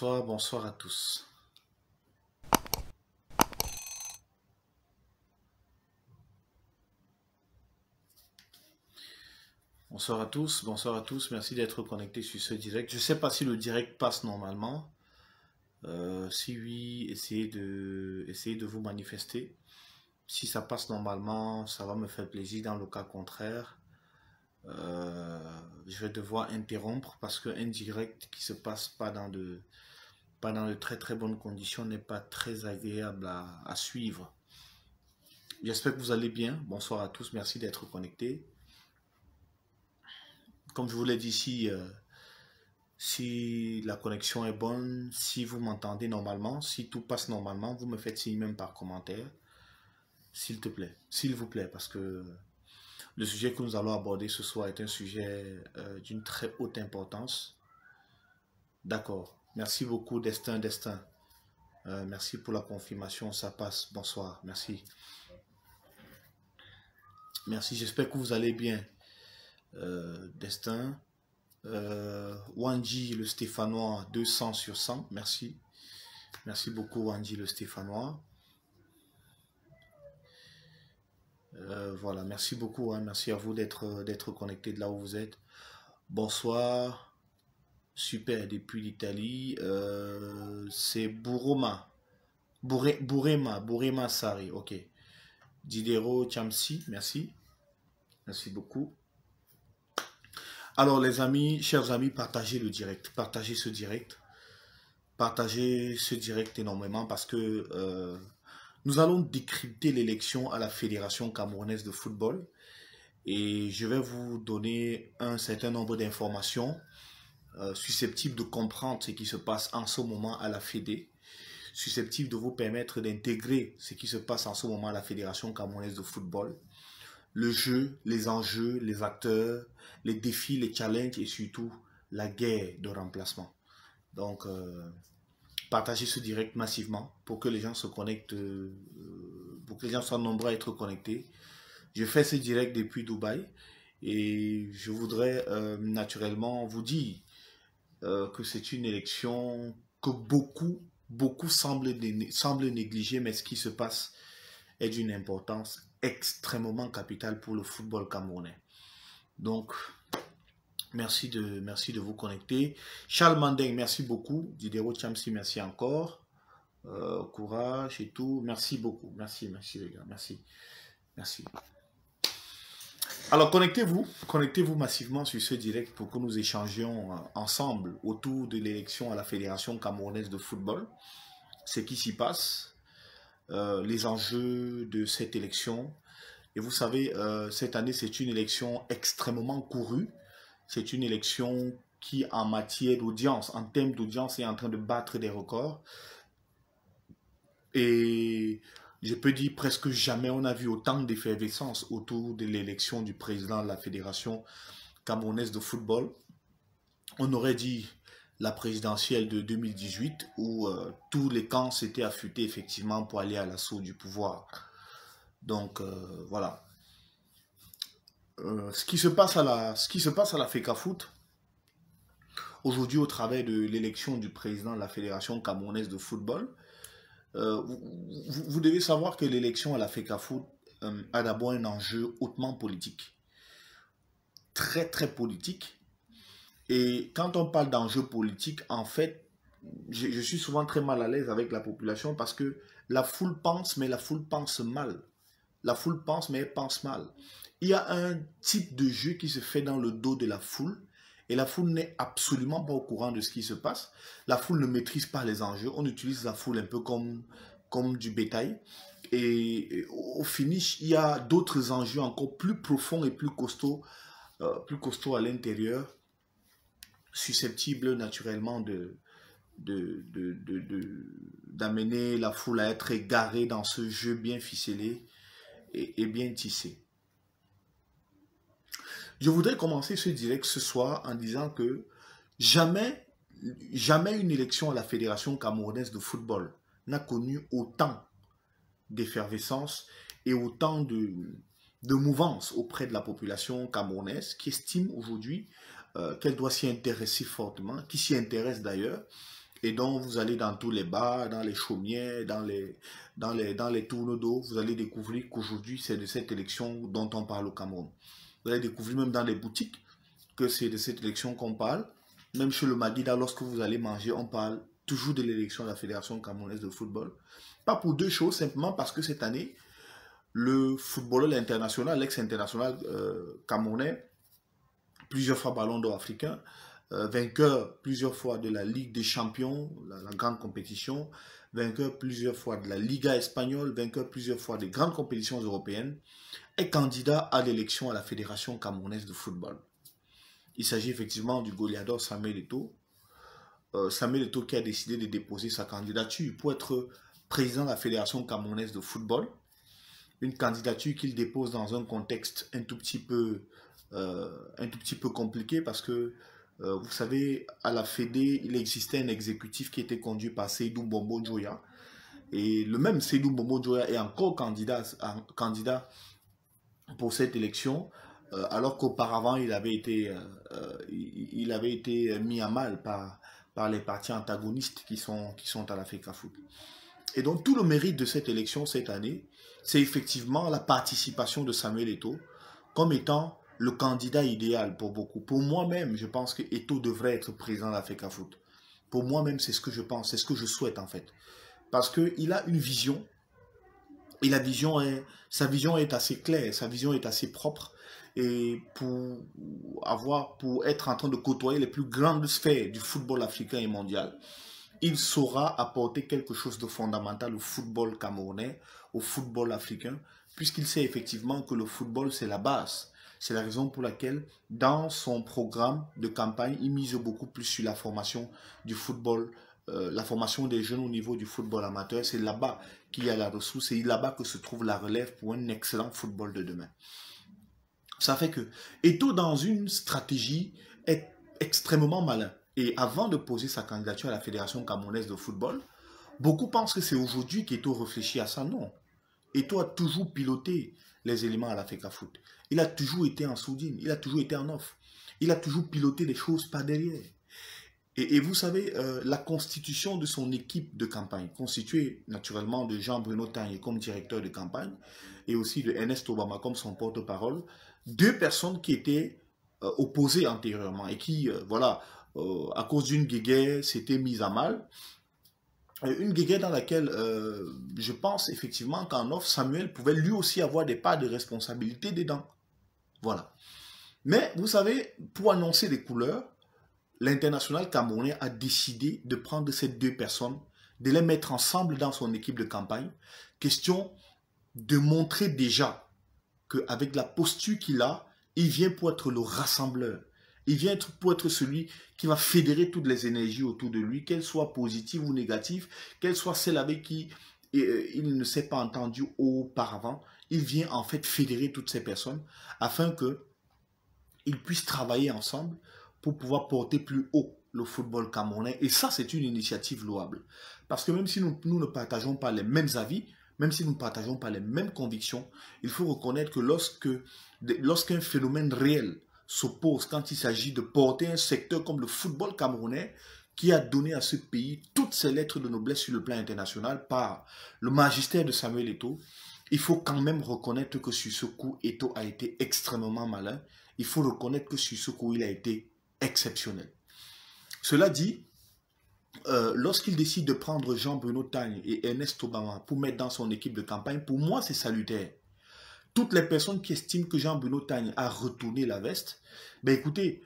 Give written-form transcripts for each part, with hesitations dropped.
Bonsoir, bonsoir à tous. Bonsoir à tous. Merci d'être connectés sur ce direct. Je ne sais pas si le direct passe normalement. Si oui, essayez de vous manifester. Si ça passe normalement, ça va me faire plaisir. Dans le cas contraire, je vais devoir interrompre parce qu'un direct qui se passe pas dans de très très bonnes conditions n'est pas très agréable à suivre. J'espère que vous allez bien. Bonsoir à tous. Merci d'être connectés. Comme je vous l'ai dit, si la connexion est bonne, si vous m'entendez normalement, si tout passe normalement, vous me faites signe même par commentaire, s'il te plaît, s'il vous plaît, parce que le sujet que nous allons aborder ce soir est un sujet d'une très haute importance. D'accord. Merci beaucoup, Destin. Merci pour la confirmation, ça passe. Bonsoir, merci. Merci, j'espère que vous allez bien. Destin. Wanji le Stéphanois, 200 sur 100, merci. Merci beaucoup Wanji le Stéphanois. Voilà, merci beaucoup, hein, merci à vous d'être connecté de là où vous êtes. Bonsoir, super, depuis l'Italie, c'est Burema Sari, ok. Didero Chamsi, merci. Merci beaucoup. Alors les amis, chers amis, partagez le direct, partagez ce direct énormément parce que nous allons décrypter l'élection à la Fédération camerounaise de football et je vais vous donner un certain nombre d'informations susceptibles de comprendre ce qui se passe en ce moment à la Fédé, susceptibles de vous permettre d'intégrer ce qui se passe en ce moment à la Fédération camerounaise de football, le jeu, les enjeux, les acteurs, les défis, les challenges et surtout la guerre de remplacement. Donc, partagez ce direct massivement pour que les gens se connectent, pour que les gens soient nombreux à être connectés. Je fais ce direct depuis Dubaï et je voudrais naturellement vous dire que c'est une élection que beaucoup semblent négliger, mais ce qui se passe est d'une importance extrêmement capitale pour le football camerounais. Donc, merci de vous connecter. Charles Mandeng, merci beaucoup. Didero Chamsi, merci encore. Courage et tout. Merci beaucoup. Merci les gars. Merci. Alors, connectez-vous massivement sur ce direct pour que nous échangions ensemble autour de l'élection à la Fédération camerounaise de football. Ce qui s'y passe, les enjeux de cette élection. Et vous savez, cette année, c'est une élection extrêmement courue. C'est une élection qui, en matière d'audience, en termes d'audience, est en train de battre des records. Et je peux dire presque jamais on a vu autant d'effervescence autour de l'élection du président de la Fédération camerounaise de football. On aurait dit la présidentielle de 2018 où tous les camps s'étaient affûtés effectivement pour aller à l'assaut du pouvoir. Donc voilà. Ce qui se passe à la FECAFOOT aujourd'hui au travers de l'élection du président de la Fédération camerounaise de football, vous devez savoir que l'élection à la FECAFOOT a d'abord un enjeu hautement politique, très très politique. Et quand on parle d'enjeu politique, en fait, je suis souvent très mal à l'aise avec la population parce que la foule pense, mais la foule pense mal. La foule pense, mais elle pense mal. Il y a un type de jeu qui se fait dans le dos de la foule et la foule n'est absolument pas au courant de ce qui se passe. La foule ne maîtrise pas les enjeux. On utilise la foule un peu comme du bétail. Et au finish, il y a d'autres enjeux encore plus profonds et plus costauds à l'intérieur, susceptibles naturellement d'amener la foule à être égarée dans ce jeu bien ficelé et bien tissé. Je voudrais commencer ce direct ce soir en disant que jamais une élection à la Fédération camerounaise de football n'a connu autant d'effervescence et autant de mouvance auprès de la population camerounaise qui estime aujourd'hui qu'elle doit s'y intéresser fortement, qui s'y intéresse d'ailleurs, Et donc, vous allez dans tous les bars, dans les chaumières, dans les tournois d'eau, vous allez découvrir qu'aujourd'hui, c'est de cette élection dont on parle au Cameroun. Vous allez découvrir même dans les boutiques que c'est de cette élection qu'on parle. Même chez le Madida, lorsque vous allez manger, on parle toujours de l'élection de la Fédération camerounaise de football. Pas pour deux choses, simplement parce que cette année, le footballeur international, l'ex-international camerounais, plusieurs fois ballon d'or africain, vainqueur plusieurs fois de la Ligue des champions, la grande compétition, vainqueur plusieurs fois de la Liga espagnole, vainqueur plusieurs fois des grandes compétitions européennes, est candidat à l'élection à la Fédération camerounaise de football. Il s'agit effectivement du goleador Samuel Eto'o. Samuel Eto'o qui a décidé de déposer sa candidature pour être président de la Fédération camerounaise de football. Une candidature qu'il dépose dans un contexte un tout petit peu compliqué parce que, vous savez, à la Fédé, il existait un exécutif qui était conduit par Seydou Bombo Djoya. Et le même Seydou Bombo Djoya est encore candidat pour cette élection, alors qu'auparavant, il avait été mis à mal par les partis antagonistes qui sont à la FECAFOOT. Et donc, tout le mérite de cette élection cette année, c'est effectivement la participation de Samuel Eto'o comme étant le candidat idéal pour beaucoup. Pour moi-même, je pense que Eto'o devrait être président de la FECAFOOT. Pour moi-même, c'est ce que je pense, c'est ce que je souhaite en fait. Parce qu'il a une vision, et sa vision est assez claire, sa vision est assez propre. Et pour être en train de côtoyer les plus grandes sphères du football africain et mondial, il saura apporter quelque chose de fondamental au football camerounais, au football africain, puisqu'il sait effectivement que le football, c'est la base. C'est la raison pour laquelle, dans son programme de campagne, il mise beaucoup plus sur la formation du football, la formation des jeunes au niveau du football amateur. C'est là-bas qu'il y a la ressource et là-bas que se trouve la relève pour un excellent football de demain. Ça fait que Eto'o, dans une stratégie, est extrêmement malin. Et avant de poser sa candidature à la Fédération camerounaise de football, beaucoup pensent que c'est aujourd'hui qu'Eto'o réfléchit à ça. Non. Eto'o a toujours piloté les éléments à la FECAFOOT. Il a toujours été en sourdine, il a toujours été en off. Il a toujours piloté les choses par derrière. Et vous savez, la constitution de son équipe de campagne, constituée naturellement de Jean-Bruno Tagne comme directeur de campagne, et aussi de Ernest Obama comme son porte-parole, deux personnes qui étaient opposées antérieurement et qui, à cause d'une guéguerre, s'étaient mises à mal. Une guéguerre dans laquelle je pense effectivement qu'en off, Samuel pouvait lui aussi avoir des parts de responsabilité dedans. Voilà. Mais vous savez, pour annoncer les couleurs, l'international camerounais a décidé de prendre ces deux personnes, de les mettre ensemble dans son équipe de campagne. Question de montrer déjà qu'avec la posture qu'il a, il vient pour être le rassembleur. Il vient pour être celui qui va fédérer toutes les énergies autour de lui, qu'elles soient positives ou négatives, qu'elles soient celles avec qui il ne s'est pas entendu auparavant. Il vient en fait fédérer toutes ces personnes afin qu'ils puissent travailler ensemble pour pouvoir porter plus haut le football camerounais. Et ça, c'est une initiative louable. Parce que même si nous ne partageons pas les mêmes avis, même si nous ne partageons pas les mêmes convictions, il faut reconnaître que lorsqu'un phénomène réel s'oppose, quand il s'agit de porter un secteur comme le football camerounais, qui a donné à ce pays toutes ses lettres de noblesse sur le plan international par le magistère de Samuel Eto'o, il faut quand même reconnaître que sur ce coup, Eto'o a été extrêmement malin. Il faut reconnaître que sur ce coup, il a été exceptionnel. Cela dit, lorsqu'il décide de prendre Jean-Bruno Tagne et Ernest Obama pour mettre dans son équipe de campagne, pour moi, c'est salutaire. Toutes les personnes qui estiment que Jean-Bruno Tagne a retourné la veste, ben écoutez,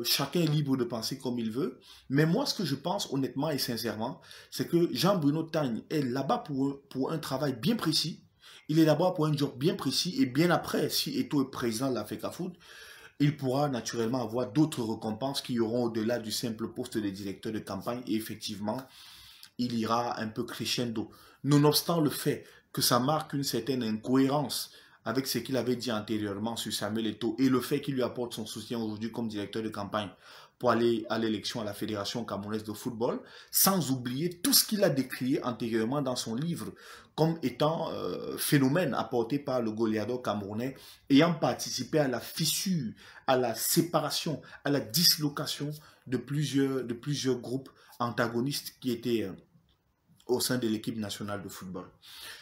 chacun est libre de penser comme il veut. Mais moi, ce que je pense honnêtement et sincèrement, c'est que Jean-Bruno Tagne est là-bas pour un travail bien précis. Il est là-bas pour un job bien précis. Et bien après, si Eto'o est président de la FECAFOOT, il pourra naturellement avoir d'autres récompenses qui iront au-delà du simple poste de directeur de campagne. Et effectivement, il ira un peu crescendo. Nonobstant le fait que ça marque une certaine incohérence avec ce qu'il avait dit antérieurement sur Samuel Eto'o et le fait qu'il lui apporte son soutien aujourd'hui comme directeur de campagne pour aller à l'élection à la Fédération camerounaise de football, sans oublier tout ce qu'il a décrié antérieurement dans son livre comme étant phénomène apporté par le goleador camerounais, ayant participé à la fissure, à la séparation, à la dislocation de plusieurs groupes antagonistes qui étaient au sein de l'équipe nationale de football.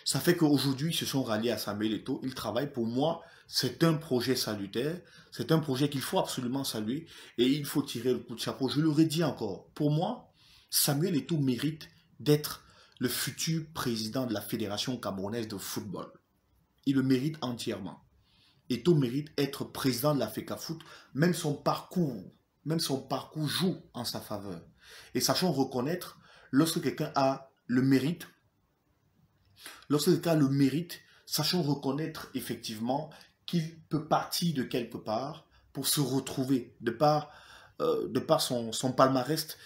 Ça fait qu'aujourd'hui, ils se sont ralliés à Samuel Eto'o. Ils travaillent pour moi. C'est un projet salutaire. C'est un projet qu'il faut absolument saluer. Et il faut tirer le coup de chapeau. Je le redis encore. Pour moi, Samuel Eto'o mérite d'être le futur président de la Fédération camerounaise de football. Il le mérite entièrement. Eto'o mérite d'être président de la FECAFOOT. Même son parcours joue en sa faveur. Et sachons reconnaître, lorsque quelqu'un a le mérite, sachons reconnaître effectivement qu'il peut partir de quelque part pour se retrouver, de par son palmarès,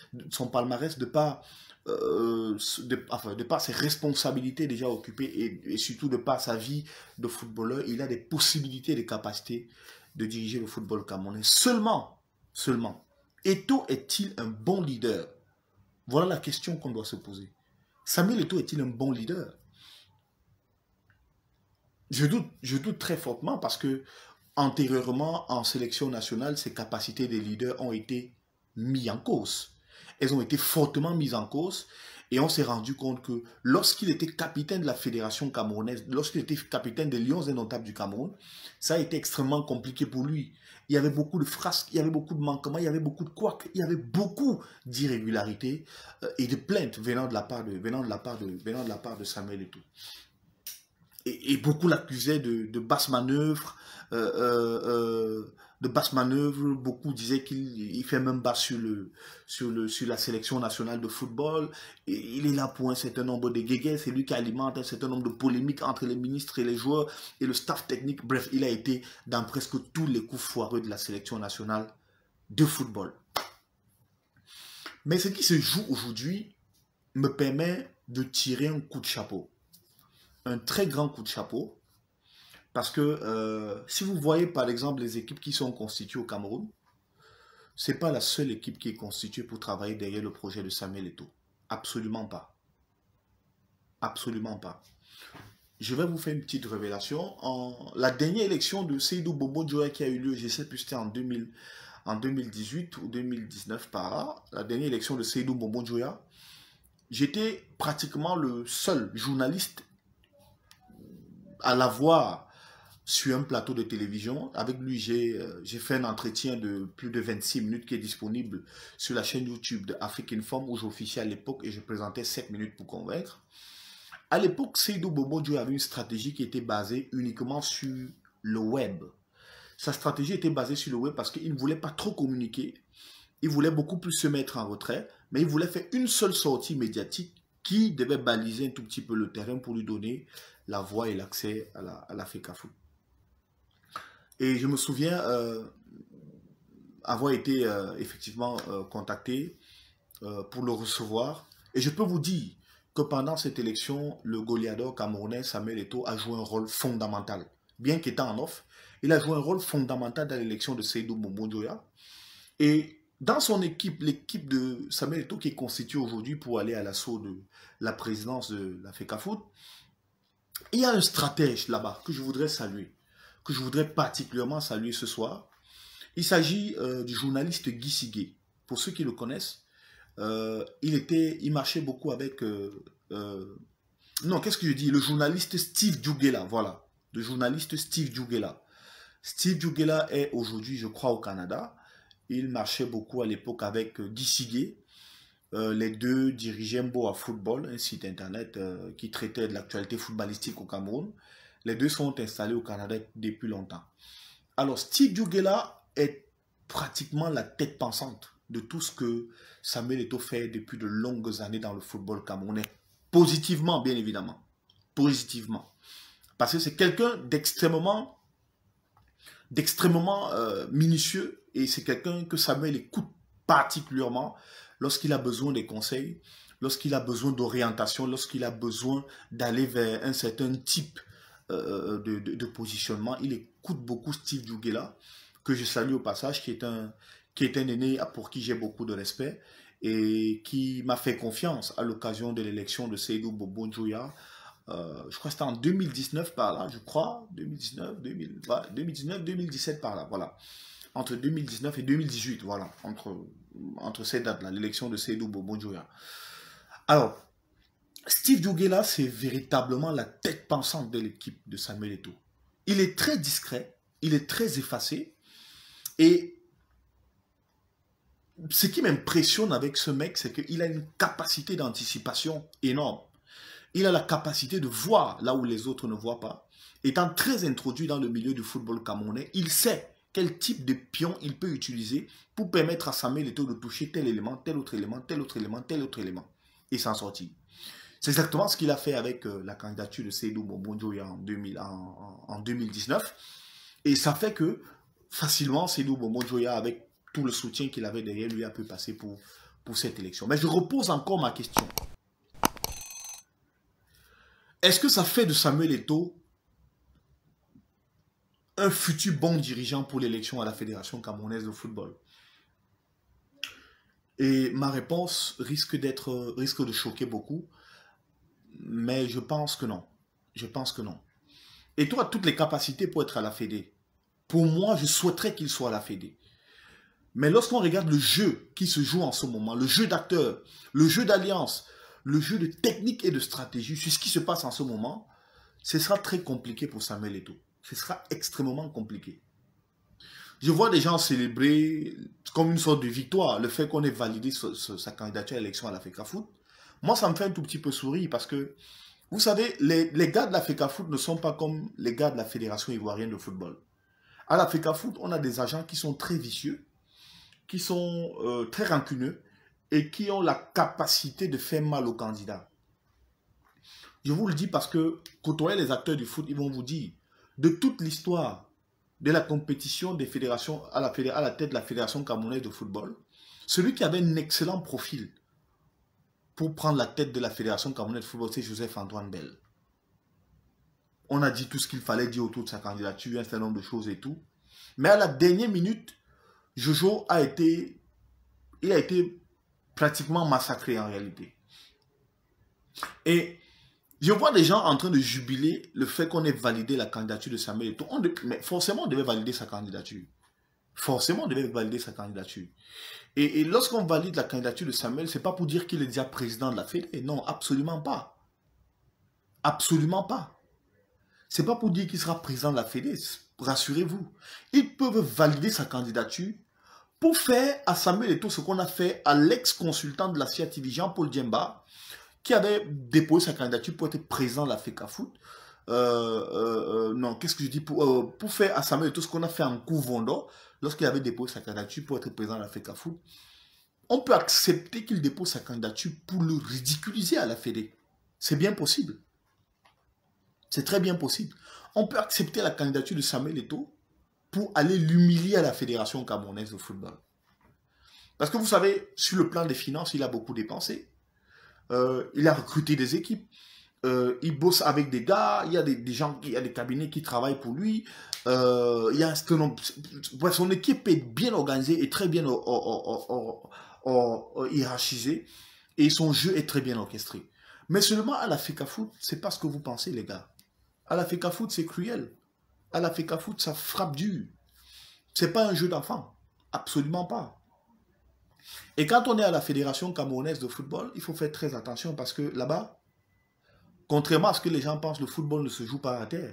de par ses responsabilités déjà occupées et surtout de par sa vie de footballeur, il a des possibilités, des capacités de diriger le football camerounais. Seulement, Eto'o est-il un bon leader? Voilà la question qu'on doit se poser. Samuel Eto'o est-il un bon leader? Je doute très fortement parce que antérieurement, en sélection nationale, ses capacités de leader ont été mises en cause. Elles ont été fortement mises en cause et on s'est rendu compte que lorsqu'il était capitaine de la fédération camerounaise, lorsqu'il était capitaine des Lions indomptables du Cameroun, ça a été extrêmement compliqué pour lui. Il y avait beaucoup de frasques, il y avait beaucoup de manquements, il y avait beaucoup de couacs, il y avait beaucoup d'irrégularités et de plaintes venant de la part de Samuel Eto'o. Et beaucoup l'accusaient de basse manœuvre, beaucoup disaient qu'il fait même bas sur la sélection nationale de football. Et il est là pour un certain nombre de guéguerres, c'est lui qui alimente un certain nombre de polémiques entre les ministres et les joueurs et le staff technique. Bref, il a été dans presque tous les coups foireux de la sélection nationale de football. Mais ce qui se joue aujourd'hui me permet de tirer un coup de chapeau. Un très grand coup de chapeau. Parce que si vous voyez par exemple les équipes qui sont constituées au Cameroun, ce n'est pas la seule équipe qui est constituée pour travailler derrière le projet de Samuel Eto'o. Absolument pas. Absolument pas. Je vais vous faire une petite révélation. La dernière élection de Seydou Bobo Djoya qui a eu lieu, je ne sais plus, c'était en 2018 ou 2019 par là, la dernière élection de Seydou Bobo Djoya, j'étais pratiquement le seul journaliste à la voir sur un plateau de télévision. Avec lui, j'ai fait un entretien de plus de 26 minutes qui est disponible sur la chaîne YouTube de Afrique Inform où j'officiais à l'époque et je présentais 7 minutes pour convaincre. À l'époque, Seydou Bobo Djoya avait une stratégie qui était basée uniquement sur le web. Sa stratégie était basée sur le web parce qu'il ne voulait pas trop communiquer. Il voulait beaucoup plus se mettre en retrait, mais il voulait faire une seule sortie médiatique qui devait baliser un tout petit peu le terrain pour lui donner la voie et l'accès à la FECAFOOT. Et je me souviens avoir été effectivement contacté pour le recevoir. Et je peux vous dire que pendant cette élection, le goleador camerounais Samuel Eto'o a joué un rôle fondamental. Bien qu'étant en off, il a joué un rôle fondamental dans l'élection de Seydou Bobo Djoya. Et dans son équipe, l'équipe de Samuel Eto'o qui est constituée aujourd'hui pour aller à l'assaut de la présidence de la FECAFOOT, il y a un stratège là-bas que je voudrais saluer, que je voudrais particulièrement saluer ce soir. Il s'agit du journaliste Guy Sigué. Pour ceux qui le connaissent, il marchait beaucoup avec... non, qu'est-ce que je dis? Le journaliste Steve Djougela, voilà. Le journaliste Steve Djougela. Steve Djougela est aujourd'hui, je crois, au Canada. Il marchait beaucoup à l'époque avec Guy Sigué. Les deux dirigeaient Mboa Football, un site internet qui traitait de l'actualité footballistique au Cameroun. Les deux sont installés au Canada depuis longtemps. Alors, Steve Djougela est pratiquement la tête pensante de tout ce que Samuel Eto'o fait depuis de longues années dans le football camerounais. Positivement, bien évidemment. Positivement. Parce que c'est quelqu'un d'extrêmement minutieux et c'est quelqu'un que Samuel écoute particulièrement lorsqu'il a besoin des conseils, lorsqu'il a besoin d'orientation, lorsqu'il a besoin d'aller vers un certain type de positionnement. Il écoute beaucoup Steve Djougela, que je salue au passage, qui est un aîné pour qui j'ai beaucoup de respect et qui m'a fait confiance à l'occasion de l'élection de Seydou Bobo Djoya. Je crois que c'était en 2019 par là, je crois, 2019, 2017 par là, voilà. Entre 2019 et 2018, voilà, entre entre ces dates-là, l'élection de Seydou Bobo Djoya. Alors, Steve Djougela, c'est véritablement la tête pensante de l'équipe de Samuel Eto'o. Il est très discret, il est très effacé, et ce qui m'impressionne avec ce mec, c'est qu'il a une capacité d'anticipation énorme. Il a la capacité de voir là où les autres ne voient pas. Étant très introduit dans le milieu du football camerounais, il sait quel type de pion il peut utiliser pour permettre à Samuel Eto'o de toucher tel élément, tel autre élément, tel autre élément, tel autre élément, et s'en sortir. C'est exactement ce qu'il a fait avec la candidature de Seydou Bobo Djoya en 2019. Et ça fait que facilement, Seydou Bobo Djoya, avec tout le soutien qu'il avait derrière lui, a pu passer pour cette élection. Mais je repose encore ma question. Est-ce que ça fait de Samuel Eto'o un futur bon dirigeant pour l'élection à la Fédération camerounaise de football? Et ma réponse risque de choquer beaucoup, mais je pense que non. Je pense que non. Eto'o a toutes les capacités pour être à la Fédé. Pour moi, je souhaiterais qu'il soit à la Fédé. Mais lorsqu'on regarde le jeu qui se joue en ce moment, le jeu d'acteurs, le jeu d'alliance, le jeu de technique et de stratégie sur ce qui se passe en ce moment, ce sera très compliqué pour Samuel Eto'o. Ce sera extrêmement compliqué. Je vois des gens célébrer comme une sorte de victoire le fait qu'on ait validé sa candidature à l'élection à la FECAFOOT. Moi, ça me fait un tout petit peu sourire parce que, vous savez, les gars de la FECAFOOT ne sont pas comme les gars de la Fédération ivoirienne de football. À la FECAFOOT, on a des agents qui sont très vicieux, qui sont très rancuneux et qui ont la capacité de faire mal aux candidats. Je vous le dis parce que côtoyer les acteurs du foot, ils vont vous dire, de toute l'histoire de la compétition des fédérations à la tête de la Fédération camerounaise de football, celui qui avait un excellent profil pour prendre la tête de la Fédération camerounaise de football, c'est Joseph-Antoine Bell. On a dit tout ce qu'il fallait dire autour de sa candidature, un certain nombre de choses et tout. Mais à la dernière minute, Jojo a été pratiquement massacré en réalité. Et je vois des gens en train de jubiler le fait qu'on ait validé la candidature de Samuel Eto'o. Mais forcément, on devait valider sa candidature. Forcément, on devait valider sa candidature. Et lorsqu'on valide la candidature de Samuel, ce n'est pas pour dire qu'il est déjà président de la Fédé. Non, absolument pas. Absolument pas. Ce n'est pas pour dire qu'il sera président de la Fédé. Rassurez-vous. Ils peuvent valider sa candidature pour faire à Samuel Eto'o ce qu'on a fait à l'ex-consultant de la CIATV, Jean-Paul Djemba, qui avait déposé sa candidature pour être président de la FECAFOOT. Non, qu'est-ce que je dis pour faire à Samuel Eto'o ce qu'on a fait en Kouvondo, lorsqu'il avait déposé sa candidature pour être président de la FECAFOOT. On peut accepter qu'il dépose sa candidature pour le ridiculiser à la Fédé. C'est bien possible. C'est très bien possible. On peut accepter la candidature de Samuel Eto'o pour aller l'humilier à la Fédération camerounaise de football. Parce que vous savez, sur le plan des finances, il a beaucoup dépensé. Il a recruté des équipes, il bosse avec des gars, il y a des gens, il y a des cabinets qui travaillent pour lui, il y a son équipe est bien organisée et très bien hiérarchisée, et son jeu est très bien orchestré. Mais seulement à la FECAFOOT, c'est pas ce que vous pensez les gars. À la FECAFOOT, c'est cruel. À la FECAFOOT, ça frappe dur. C'est pas un jeu d'enfant, absolument pas. Et quand on est à la Fédération camerounaise de football, il faut faire très attention parce que là-bas, contrairement à ce que les gens pensent, le football ne se joue pas à terre.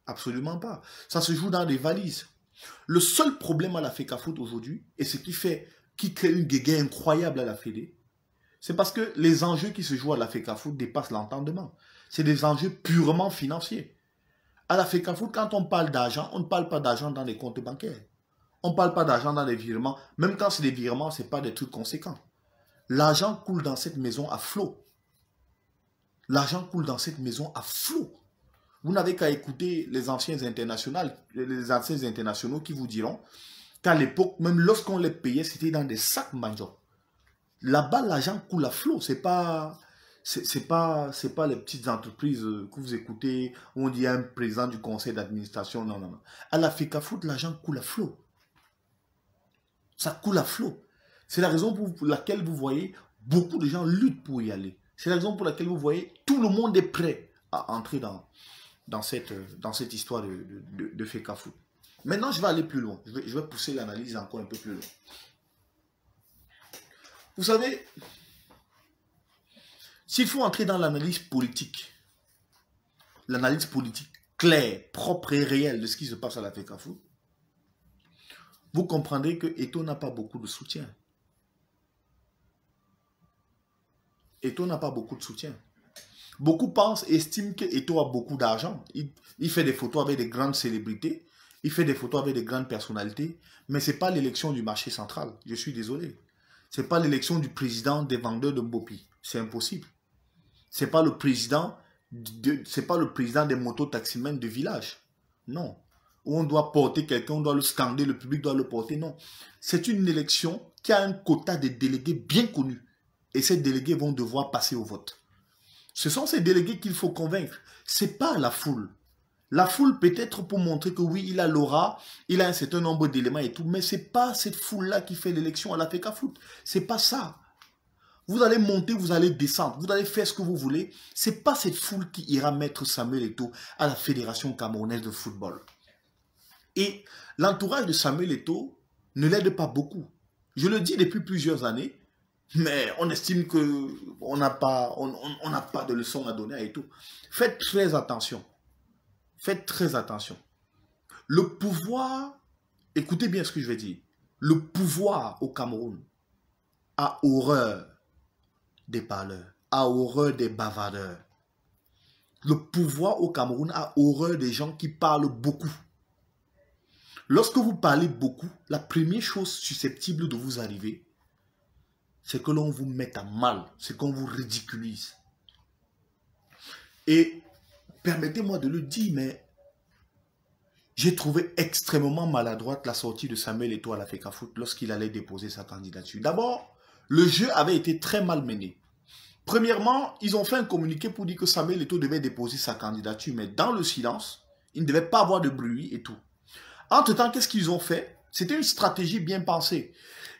Absolument pas. Ça se joue dans des valises. Le seul problème à la FECAFOOT aujourd'hui, et ce qui crée une guéguerre incroyable à la Fédé, c'est parce que les enjeux qui se jouent à la FECAFOOT dépassent l'entendement. C'est des enjeux purement financiers. À la FECAFOOT, quand on parle d'argent, on ne parle pas d'argent dans les comptes bancaires. On ne parle pas d'argent dans les virements. Même quand c'est des virements, ce n'est pas des trucs conséquents. L'argent coule dans cette maison à flot. L'argent coule dans cette maison à flot. Vous n'avez qu'à écouter les anciens internationaux qui vous diront qu'à l'époque, même lorsqu'on les payait, c'était dans des sacs manjo. Là-bas, l'argent coule à flot. C'est pas les petites entreprises que vous écoutez où on dit un président du conseil d'administration. Non, non, non. À la FECAFOOT, l'argent coule à flot. Ça coule à flot. C'est la raison pour laquelle vous voyez beaucoup de gens luttent pour y aller. C'est la raison pour laquelle vous voyez tout le monde est prêt à entrer dans cette histoire de FECAFOOT. Maintenant, je vais aller plus loin. Je vais pousser l'analyse encore un peu plus loin. Vous savez, s'il faut entrer dans l'analyse politique claire, propre et réelle de ce qui se passe à la FECAFOOT, vous comprendrez que Eto'o n'a pas beaucoup de soutien. Eto'o n'a pas beaucoup de soutien. Beaucoup pensent, estiment que Eto'o a beaucoup d'argent. Il fait des photos avec des grandes célébrités, il fait des photos avec des grandes personnalités, mais ce n'est pas l'élection du marché central. Je suis désolé. Ce n'est pas l'élection du président des vendeurs de Mbopi. C'est impossible. Ce n'est pas le président des mototaximens de village. Non. Où on doit porter quelqu'un, on doit le scander, le public doit le porter. Non. C'est une élection qui a un quota de délégués bien connu. Et ces délégués vont devoir passer au vote. Ce sont ces délégués qu'il faut convaincre. Ce n'est pas la foule. La foule peut-être pour montrer que oui, il a l'aura, il a un certain nombre d'éléments et tout, mais ce n'est pas cette foule-là qui fait l'élection à la FECAFOOT. Ce n'est pas ça. Vous allez monter, vous allez descendre, vous allez faire ce que vous voulez. Ce n'est pas cette foule qui ira mettre Samuel Eto'o à la Fédération camerounaise de football. Et l'entourage de Samuel Eto'o ne l'aide pas beaucoup. Je le dis depuis plusieurs années, mais on estime qu'on n'a pas de leçon à donner à Eto'o. Faites très attention. Faites très attention. Le pouvoir, écoutez bien ce que je vais dire, le pouvoir au Cameroun a horreur des parleurs, a horreur des bavardeurs. Le pouvoir au Cameroun a horreur des gens qui parlent beaucoup. Lorsque vous parlez beaucoup, la première chose susceptible de vous arriver, c'est que l'on vous mette à mal, c'est qu'on vous ridiculise. Et permettez-moi de le dire, mais j'ai trouvé extrêmement maladroite la sortie de Samuel Eto'o à la FECAFOOT lorsqu'il allait déposer sa candidature. D'abord, le jeu avait été très mal mené. Premièrement, ils ont fait un communiqué pour dire que Samuel Eto'o devait déposer sa candidature, mais dans le silence, il ne devait pas avoir de bruit et tout. Entre-temps, qu'est-ce qu'ils ont fait? C'était une stratégie bien pensée.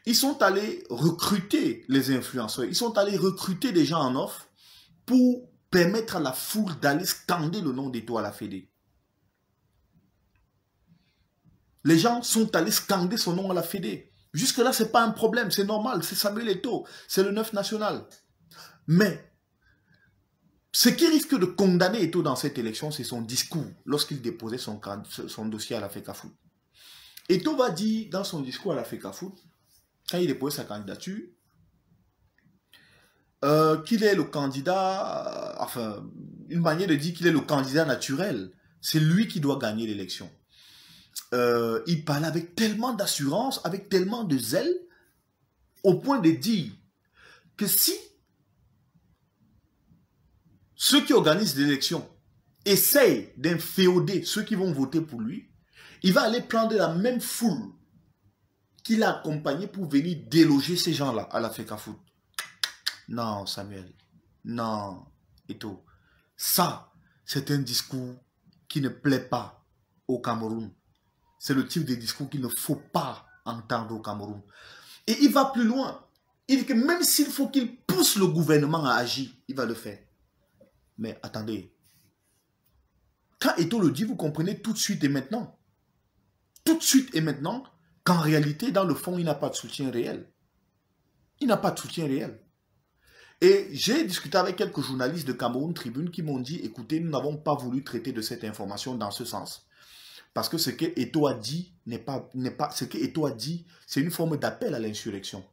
Ils sont allés recruter les influenceurs, ils sont allés recruter des gens en offre pour permettre à la foule d'aller scander le nom d'Eto'o à la Fédé. Les gens sont allés scander son nom à la Fédé. Jusque-là, ce n'est pas un problème, c'est normal, c'est Samuel Eto'o, c'est le 9 national. Mais, ce qui risque de condamner Eto'o dans cette élection, c'est son discours lorsqu'il déposait son dossier à la FECAFOOT. Eto'o va dire dans son discours à la FECAFOOT, quand il déposait sa candidature, qu'il est le candidat, enfin, une manière de dire qu'il est le candidat naturel. C'est lui qui doit gagner l'élection. Il parle avec tellement d'assurance, avec tellement de zèle, au point de dire que si ceux qui organisent l'élection essayent d'inféoder ceux qui vont voter pour lui, il va aller prendre la même foule qu'il a accompagné pour venir déloger ces gens-là à la FECAFOOT. Non, Samuel. Non, Eto'o. Ça, c'est un discours qui ne plaît pas au Cameroun. C'est le type de discours qu'il ne faut pas entendre au Cameroun. Et il va plus loin. Il dit que même s'il faut qu'il pousse le gouvernement à agir, il va le faire. Mais attendez. Quand Eto'o le dit, vous comprenez tout de suite et maintenant. Tout de suite et maintenant, qu'en réalité, dans le fond, il n'a pas de soutien réel. Il n'a pas de soutien réel. Et j'ai discuté avec quelques journalistes de Cameroun Tribune qui m'ont dit, écoutez, nous n'avons pas voulu traiter de cette information dans ce sens. Parce que ce que Eto'o a dit ce que Eto'o a dit, c'est une forme d'appel à l'insurrection.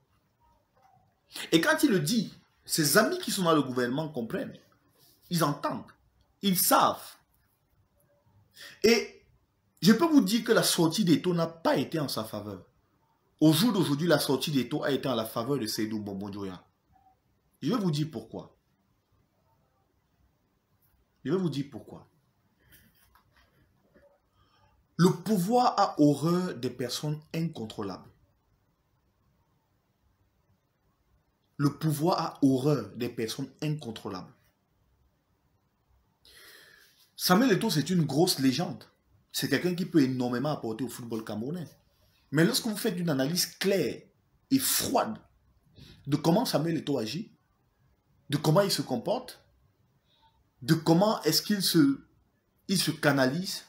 Et quand il le dit, ses amis qui sont dans le gouvernement comprennent. Ils entendent. Ils savent. Et je peux vous dire que la sortie d'Eto'o n'a pas été en sa faveur. Au jour d'aujourd'hui, la sortie d'Eto'o a été en la faveur de Seydou Bombodjoya. Je vais vous dire pourquoi. Je vais vous dire pourquoi. Le pouvoir a horreur des personnes incontrôlables. Le pouvoir a horreur des personnes incontrôlables. Samuel Eto'o, c'est une grosse légende. C'est quelqu'un qui peut énormément apporter au football camerounais. Mais lorsque vous faites une analyse claire et froide de comment Samuel Eto'o agit, de comment il se comporte, de comment est-ce qu'il se canalise,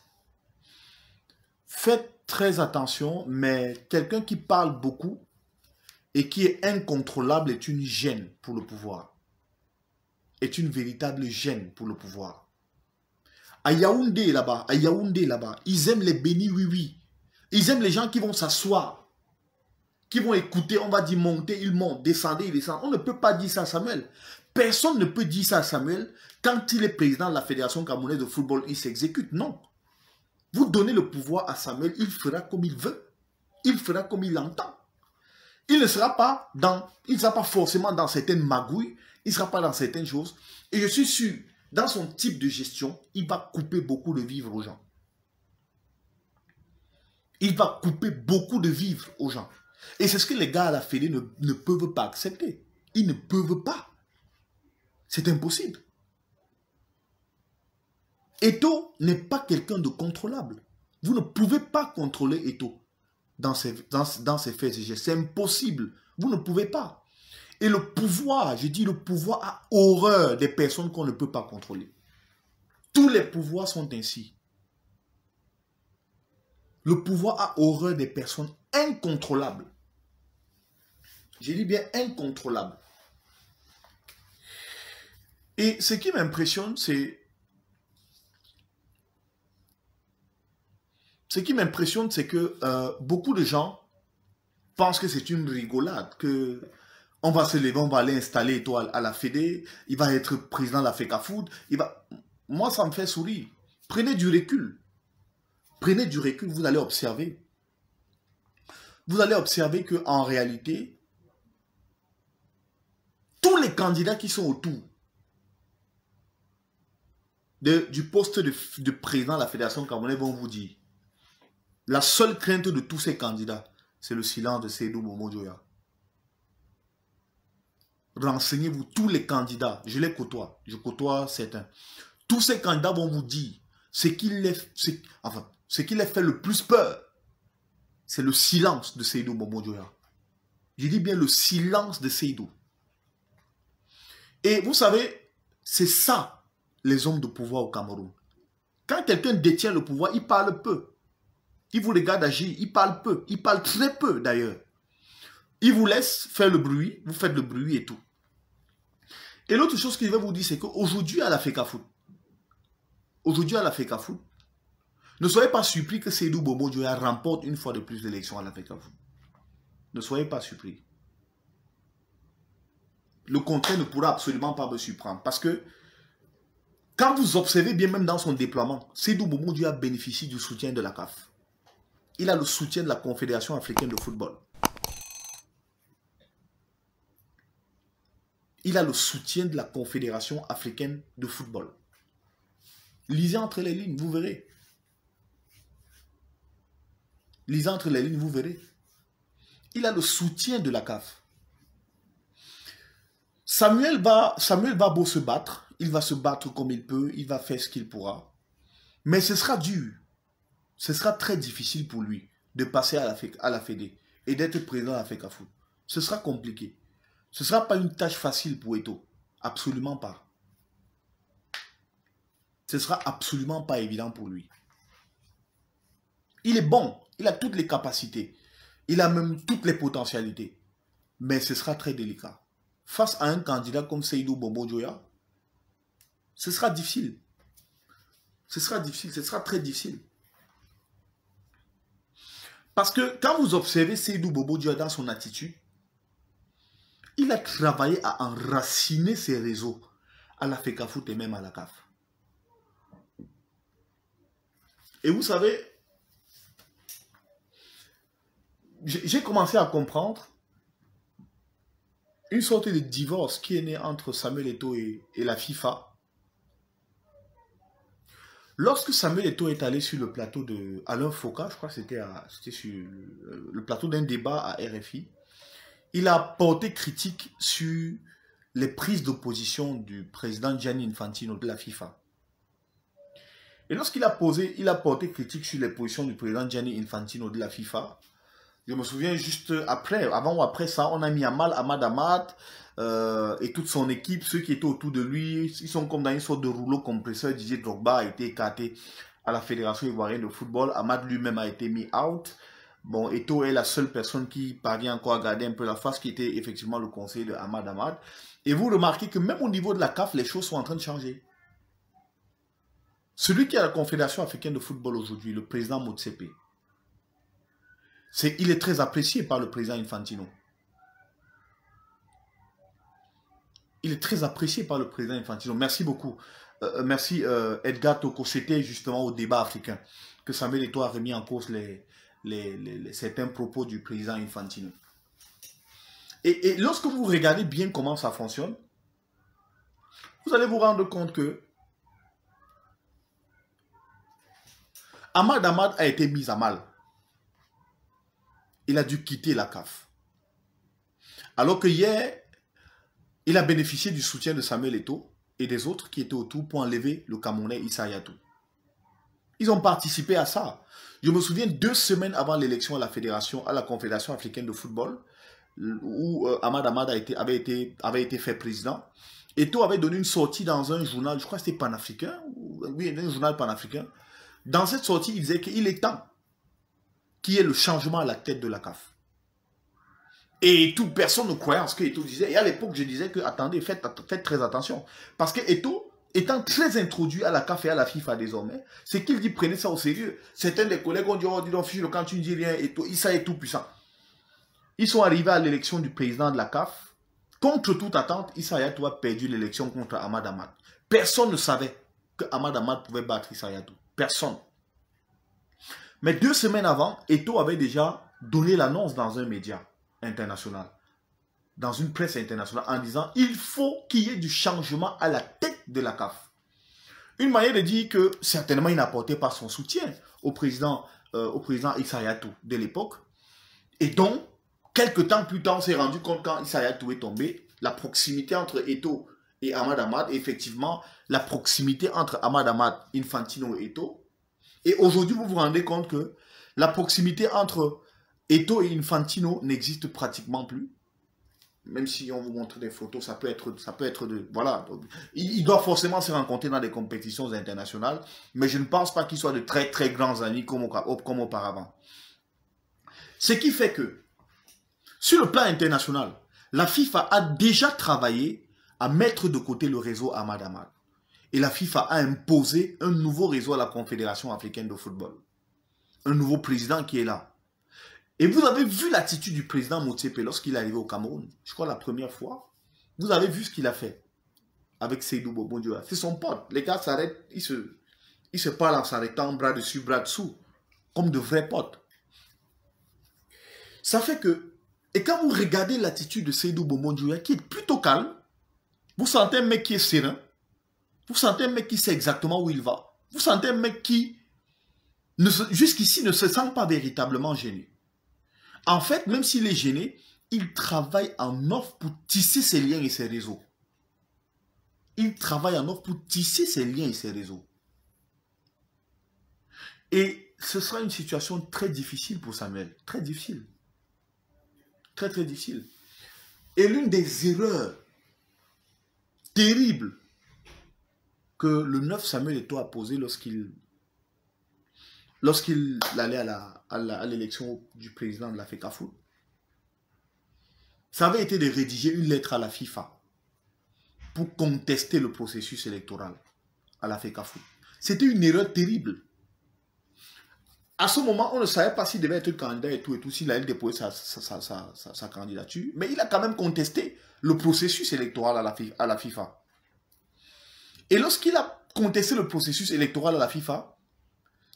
faites très attention, mais quelqu'un qui parle beaucoup et qui est incontrôlable est une gêne pour le pouvoir. Est une véritable gêne pour le pouvoir. À Yaoundé là-bas, ils aiment les bénis oui-oui. Ils aiment les gens qui vont s'asseoir, qui vont écouter, on va dire monter, ils montent, descendez, ils descendent. On ne peut pas dire ça à Samuel. Personne ne peut dire ça à Samuel. Quand il est président de la Fédération camerounaise de football, il s'exécute. Non. Vous donnez le pouvoir à Samuel, il fera comme il veut. Il fera comme il entend. Il ne sera pas forcément dans certaines magouilles, il ne sera pas dans certaines choses. Et je suis sûr, dans son type de gestion, il va couper beaucoup de vivres aux gens. Il va couper beaucoup de vivres aux gens. Et c'est ce que les gars à la Fédé ne peuvent pas accepter. Ils ne peuvent pas. C'est impossible. Eto'o n'est pas quelqu'un de contrôlable. Vous ne pouvez pas contrôler Eto'o dans ses faits et gestes. C'est impossible. Vous ne pouvez pas. Et le pouvoir, je dis le pouvoir a horreur des personnes qu'on ne peut pas contrôler. Tous les pouvoirs sont ainsi. Le pouvoir a horreur des personnes incontrôlables. Je dis bien incontrôlables. Et ce qui m'impressionne, c'est... Ce qui m'impressionne, c'est que beaucoup de gens pensent que c'est une rigolade, que on va se lever, on va aller installer Eto'o à la Fédé, il va être président de la FECAFOOT. Moi, ça me fait sourire. Prenez du recul. Prenez du recul, vous allez observer. Vous allez observer qu'en réalité, tous les candidats qui sont autour du poste de président de la Fédération camerounaise vont vous dire, la seule crainte de tous ces candidats, c'est le silence de Seydou Momo Dioya. Renseignez-vous, tous les candidats, je les côtoie, je côtoie certains. Tous ces candidats vont vous dire ce qui les fait le plus peur, c'est le silence de Seydou Momo Dioya. Je dis bien le silence de Seydou. Et vous savez, c'est ça, les hommes de pouvoir au Cameroun. Quand quelqu'un détient le pouvoir, il parle peu. Il vous regarde agir, il parle peu. Il parle très peu d'ailleurs. Il vous laisse faire le bruit, vous faites le bruit et tout. Et l'autre chose que je vais vous dire, c'est qu'aujourd'hui à la FECAFOOT, ne soyez pas surpris que Seydou Momo Dioya remporte une fois de plus l'élection à la FECAFOOT. Ne soyez pas surpris. Le contraire ne pourra absolument pas me surprendre. Parce que quand vous observez bien même dans son déploiement, Seydou Momo Dioya bénéficie du soutien de la CAF. Il a le soutien de la Confédération africaine de football. Il a le soutien de la Confédération africaine de football. Lisez entre les lignes, vous verrez. Lisez entre les lignes, vous verrez. Il a le soutien de la CAF. Samuel va beau se battre. Il va se battre comme il peut. Il va faire ce qu'il pourra. Mais ce sera dur. Ce sera très difficile pour lui de passer à la Fédé et d'être président de la FECAFOOT. Ce sera compliqué. Ce ne sera pas une tâche facile pour Eto'o. Absolument pas. Ce ne sera absolument pas évident pour lui. Il est bon. Il a toutes les capacités. Il a même toutes les potentialités. Mais ce sera très délicat. Face à un candidat comme Seydou Momo Dioya, ce sera difficile. Ce sera difficile. Ce sera très difficile. Parce que quand vous observez Seydou Momo Dioya dans son attitude, il a travaillé à enraciner ses réseaux à la FECAFOOT et même à la CAF. Et vous savez, j'ai commencé à comprendre une sorte de divorce qui est né entre Samuel Eto'o et la FIFA. Lorsque Samuel Eto'o est allé sur le plateau de Alain Foka, je crois que c'était sur le plateau d'un débat à RFI, il a porté critique sur les prises d'opposition du président Gianni Infantino de la FIFA. Et lorsqu'il a porté critique sur les positions du président Gianni Infantino de la FIFA, je me souviens juste avant ou après ça, on a mis à mal Ahmad Ahmad et toute son équipe, ceux qui étaient autour de lui, ils sont comme dans une sorte de rouleau compresseur. Didier Drogba a été écarté à la Fédération ivoirienne de football. Ahmad lui-même a été mis out. Bon, Eto'o est la seule personne qui parvient encore à garder un peu la face, qui était effectivement le conseiller de Ahmad Ahmad. Et vous remarquez que même au niveau de la CAF, les choses sont en train de changer. Celui qui est à la Confédération africaine de football aujourd'hui, le président Motsepe, il est très apprécié par le président Infantino. Il est très apprécié par le président Infantino. Merci beaucoup. Merci Edgar Toko. C'était justement au débat africain que Samuel Eto'o a remis en cause certains propos du président Infantino. Et lorsque vous regardez bien comment ça fonctionne, vous allez vous rendre compte que Ahmad Ahmad a été mis à mal. Il a dû quitter la CAF. Alors que hier, il a bénéficié du soutien de Samuel Eto'o et des autres qui étaient autour pour enlever le Camerounais Issa Hayatou. Ils ont participé à ça. Je me souviens 2 semaines avant l'élection à la Confédération africaine de football, où Ahmad Ahmad avait été fait président. Eto'o avait donné une sortie dans un journal, je crois que c'était panafricain, oui, un journal panafricain. Dans cette sortie, il disait qu'il est temps qu'il y ait le changement à la tête de la CAF. Et toute personne ne croyait en ce que Eto'o disait. Et à l'époque, je disais que, attendez, faites très attention. Parce que Eto'o, étant très introduit à la CAF et à la FIFA désormais, c'est qu'il dit prenez ça au sérieux. Certains des collègues ont dit, oh, dis donc, fiche, quand tu ne dis rien, Eto'o, Issa est tout puissant. Ils sont arrivés à l'élection du président de la CAF. Contre toute attente, Issa Hayatou a perdu l'élection contre Ahmad Ahmad. Personne ne savait que Ahmad Ahmad pouvait battre Issa Hayatou. Personne. Mais 2 semaines avant, Eto'o avait déjà donné l'annonce dans un média international, dans une presse internationale, en disant il faut qu'il y ait du changement à la tête de la CAF. Une manière de dire que certainement il n'apportait pas son soutien au président Issa Hayatou de l'époque. Et donc, quelques temps plus tard, on s'est rendu compte quand Issa Hayatou est tombé, la proximité entre Eto'o et Ahmad Ahmad, effectivement, la proximité entre Ahmad Ahmad, Infantino et Eto'o. Et aujourd'hui, vous vous rendez compte que la proximité entre Eto'o et Infantino n'existe pratiquement plus. Même si on vous montre des photos, ça peut être de... Voilà. Ils doivent forcément se rencontrer dans des compétitions internationales, mais je ne pense pas qu'ils soient de très très grands amis comme auparavant. Ce qui fait que, sur le plan international, la FIFA a déjà travaillé à mettre de côté le réseau Ahmad Ahmad. Et la FIFA a imposé un nouveau réseau à la Confédération africaine de football. Un nouveau président qui est là. Et vous avez vu l'attitude du président Motsepe lorsqu'il est arrivé au Cameroun. Je crois la première fois. Vous avez vu ce qu'il a fait avec Seydou Bobo Dioula. C'est son pote. Les gars s'arrêtent, ils se parlent en s'arrêtant, bras dessus, bras dessous. Comme de vrais potes. Ça fait que, et quand vous regardez l'attitude de Seydou Bobo Dioula, qui est plutôt calme, vous sentez un mec qui est serein. Vous sentez un mec qui sait exactement où il va. Vous sentez un mec qui, jusqu'ici, ne se sent pas véritablement gêné. En fait, même s'il est gêné, il travaille en off pour tisser ses liens et ses réseaux. Il travaille en off pour tisser ses liens et ses réseaux. Et ce sera une situation très difficile pour Samuel. Très difficile. Très, très difficile. Et l'une des erreurs terribles que le 9 Samuel Eto'o a posé lorsqu'il allait à l'élection du président de la FECAFOOT, ça avait été de rédiger une lettre à la FIFA pour contester le processus électoral à la FECAFOOT. C'était une erreur terrible. À ce moment, on ne savait pas s'il devait être candidat et tout, s'il allait déposer sa candidature, mais il a quand même contesté le processus électoral à la FIFA. Et lorsqu'il a contesté le processus électoral à la FIFA,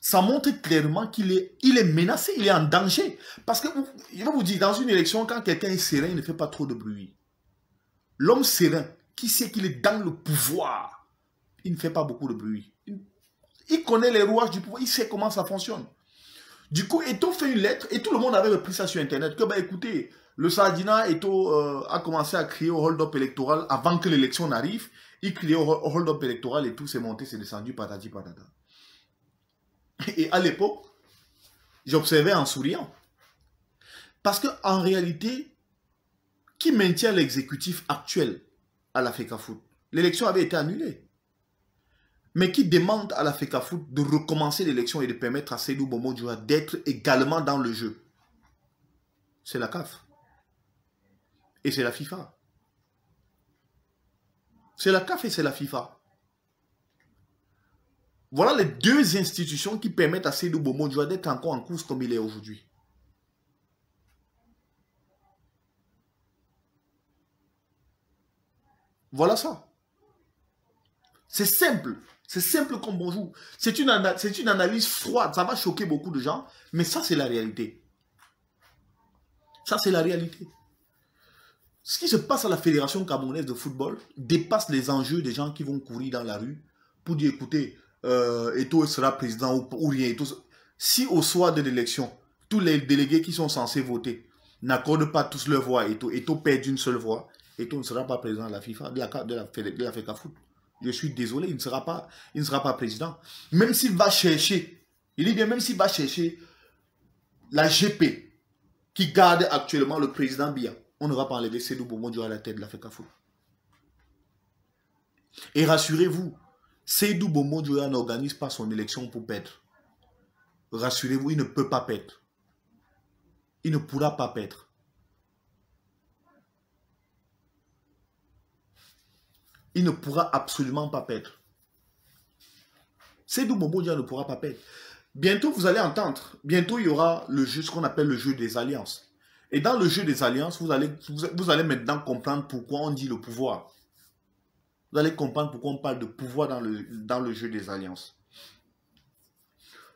ça montre clairement qu'il est menacé, il est en danger. Parce que, je vais vous dire, dans une élection, quand quelqu'un est serein, il ne fait pas trop de bruit. L'homme serein, qui sait qu'il est dans le pouvoir, il ne fait pas beaucoup de bruit. Il connaît les rouages du pouvoir, il sait comment ça fonctionne. Du coup, Eto'o fait une lettre, et tout le monde avait repris ça sur Internet, que, bah, écoutez, le Sardina, Eto'o a commencé à crier au hold-up électoral avant que l'élection n'arrive. Il criait au hold-up électoral et tout s'est monté, c'est descendu, patati patata. Et à l'époque, j'observais en souriant. Parce qu'en réalité, qui maintient l'exécutif actuel à la FECAFOOT? L'élection avait été annulée. Mais qui demande à la FECAFOOT de recommencer l'élection et de permettre à Seydou Bobo Dioula d'être également dans le jeu. c'est la CAF. Et c'est la FIFA. C'est la CAF et c'est la FIFA. Voilà les deux institutions qui permettent à Seydou Bomo-Dioula d'être encore en course comme il est aujourd'hui. Voilà ça. C'est simple. C'est simple comme bonjour. C'est une analyse froide. Ça va choquer beaucoup de gens. Mais ça, c'est la réalité. Ça, c'est la réalité. Ce qui se passe à la Fédération camerounaise de football dépasse les enjeux des gens qui vont courir dans la rue pour dire, écoutez, Eto'o sera président ou rien. Si au soir de l'élection, tous les délégués qui sont censés voter n'accordent pas tous leur voix à Eto'o perd d'une seule voix, Eto'o ne sera pas président de la FIFA, de la FECAFOOT. Je suis désolé, il ne sera pas président. Même s'il va chercher, il dit bien, même s'il va chercher la GP qui garde actuellement le président Biya, on ne va pas enlever Seydou Bomo-Dioula à la tête de la FECAFOOT. Et rassurez-vous, Seydou Bomo-Dioula n'organise pas son élection pour perdre. Rassurez-vous, il ne peut pas perdre. Il ne pourra pas perdre. Il ne pourra absolument pas perdre. Seydou Bomo-Dioula ne pourra pas perdre. Bientôt, vous allez entendre, bientôt il y aura le jeu, ce qu'on appelle le jeu des alliances. Et dans le jeu des alliances, vous allez maintenant comprendre pourquoi on dit le pouvoir. Vous allez comprendre pourquoi on parle de pouvoir dans le jeu des alliances.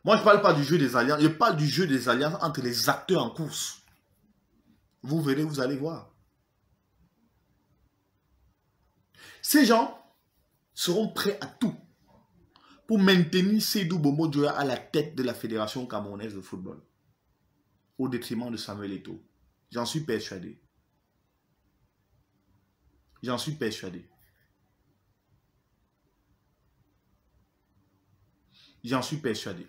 Moi, je ne parle pas du jeu des alliances, je parle du jeu des alliances entre les acteurs en course. Vous verrez, vous allez voir. Ces gens seront prêts à tout pour maintenir Seydou Bomo-Dioula à la tête de la Fédération camerounaise de football, au détriment de Samuel Eto'o. J'en suis persuadé. J'en suis persuadé. J'en suis persuadé.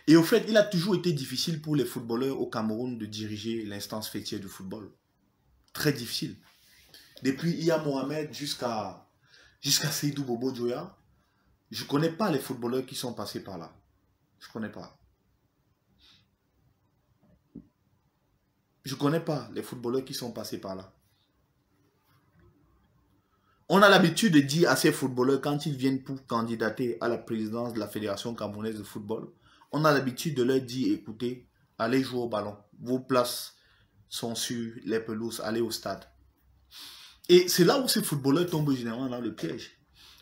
Et au fait, il a toujours été difficile pour les footballeurs au Cameroun de diriger l'instance fêtière du football. Très difficile. Depuis Iya Mohamed jusqu'à Seydou Bomo-Dioula, je ne connais pas les footballeurs qui sont passés par là. Je ne connais pas. Je ne connais pas les footballeurs qui sont passés par là. On a l'habitude de dire à ces footballeurs, quand ils viennent pour candidater à la présidence de la Fédération camerounaise de football, on a l'habitude de leur dire, écoutez, allez jouer au ballon. Vos places sont sur les pelouses, allez au stade. Et c'est là où ces footballeurs tombent généralement dans le piège.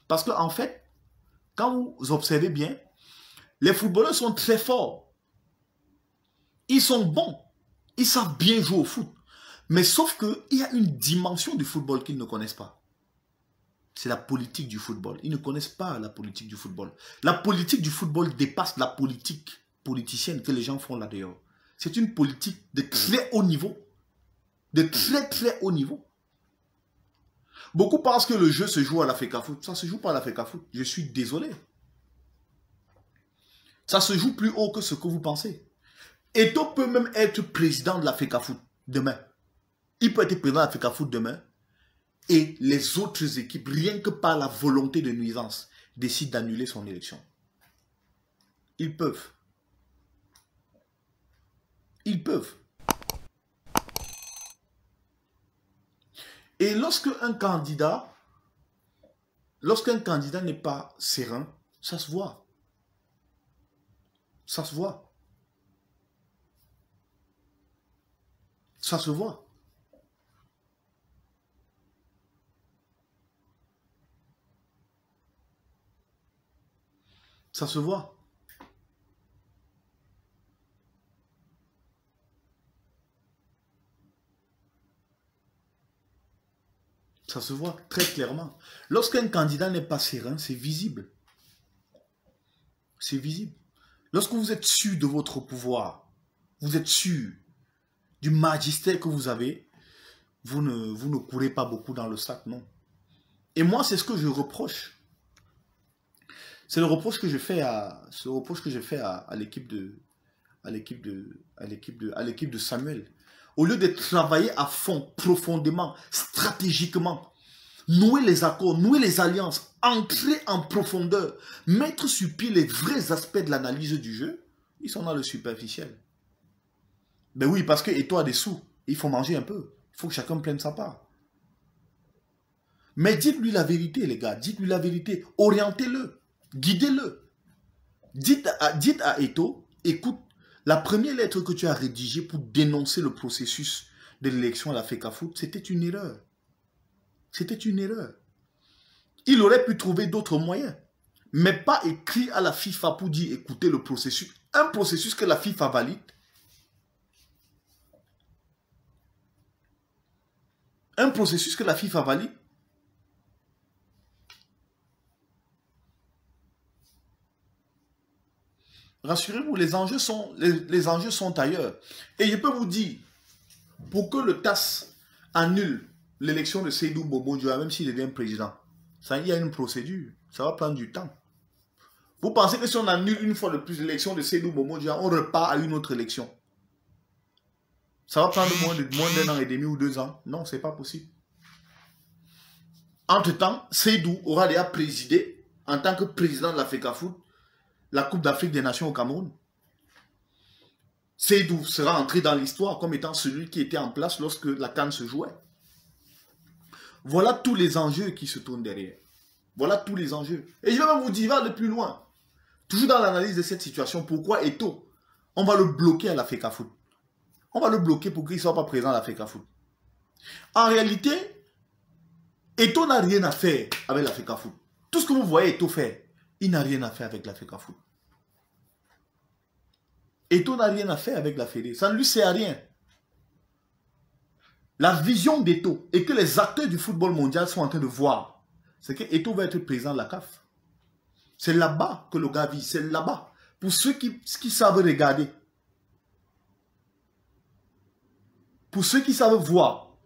Parce qu'en fait, quand vous observez bien, les footballeurs sont très forts. Ils sont bons. Ils savent bien jouer au foot. Mais sauf qu'il y a une dimension du football qu'ils ne connaissent pas. C'est la politique du football. Ils ne connaissent pas la politique du football. La politique du football dépasse la politique politicienne que les gens font là dehors. C'est une politique de très haut niveau. De très très haut niveau. Beaucoup pensent que le jeu se joue à la FECAFOOT. Ça ne se joue pas à la FECAFOOT. Je suis désolé. Ça se joue plus haut que ce que vous pensez. Eto'o peut même être président de la FECAFOOT demain. Il peut être président de la FECAFOOT demain. Et les autres équipes, rien que par la volonté de nuisance, décident d'annuler son élection. Ils peuvent. Ils peuvent. Et lorsqu'un candidat n'est pas serein, ça se voit. Ça se voit. Ça se voit. Ça se voit. Ça se voit très clairement. Lorsqu'un candidat n'est pas serein, c'est visible. C'est visible. Lorsque vous êtes sûr de votre pouvoir, vous êtes sûr du magistère que vous avez, vous ne courez pas beaucoup dans le sac, non. Et moi, c'est ce que je reproche. C'est le reproche que je fais à l'équipe de Samuel. Au lieu de travailler à fond, profondément, stratégiquement, nouer les accords, nouer les alliances, entrer en profondeur, mettre sur pied les vrais aspects de l'analyse du jeu, ils sont dans le superficiel. Ben oui, parce que Eto'o a des sous. Il faut manger un peu. Il faut que chacun prenne sa part. Mais dites-lui la vérité, les gars. Dites-lui la vérité. Orientez-le. Guidez-le. Dites à Eto'o, écoute, la première lettre que tu as rédigée pour dénoncer le processus de l'élection à la FECAFOOT, c'était une erreur. C'était une erreur. Il aurait pu trouver d'autres moyens. Mais pas écrit à la FIFA pour dire, écoutez le processus. Un processus que la FIFA valide. Un processus que la FIFA valide. Rassurez-vous, les enjeux sont ailleurs. Et je peux vous dire, pour que le TAS annule l'élection de Seydou Bobo Dioula, même s'il devient président, ça, il y a une procédure. Ça va prendre du temps. Vous pensez que si on annule une fois de plus l'élection de Seydou Bobo Dioula, on repart à une autre élection? Ça va prendre moins d'un an et demi ou 2 ans? Non, ce n'est pas possible. Entre-temps, Seydou aura déjà présidé, en tant que président de la FECAFOOT, la Coupe d'Afrique des Nations au Cameroun. Seydou sera entré dans l'histoire comme étant celui qui était en place lorsque la CAN se jouait. Voilà tous les enjeux qui se tournent derrière. Voilà tous les enjeux. Et je vais même vous dire, va de plus loin. Toujours dans l'analyse de cette situation, pourquoi Eto'o, on va le bloquer à la FECAFOOT. On va le bloquer pour qu'il ne soit pas présent à la FECAFOOT. En réalité, Eto'o n'a rien à faire avec la FECAFOOT. Tout ce que vous voyez Eto'o faire, il n'a rien à faire avec la FECAFOOT. Eto'o n'a rien à faire avec la Fédé. Ça ne lui sert à rien. La vision d'Eto'o et que les acteurs du football mondial sont en train de voir, c'est que Eto'o va être président de la CAF. C'est là-bas que le gars vit. C'est là-bas. Pour ceux qui savent regarder. Pour ceux qui savent voir.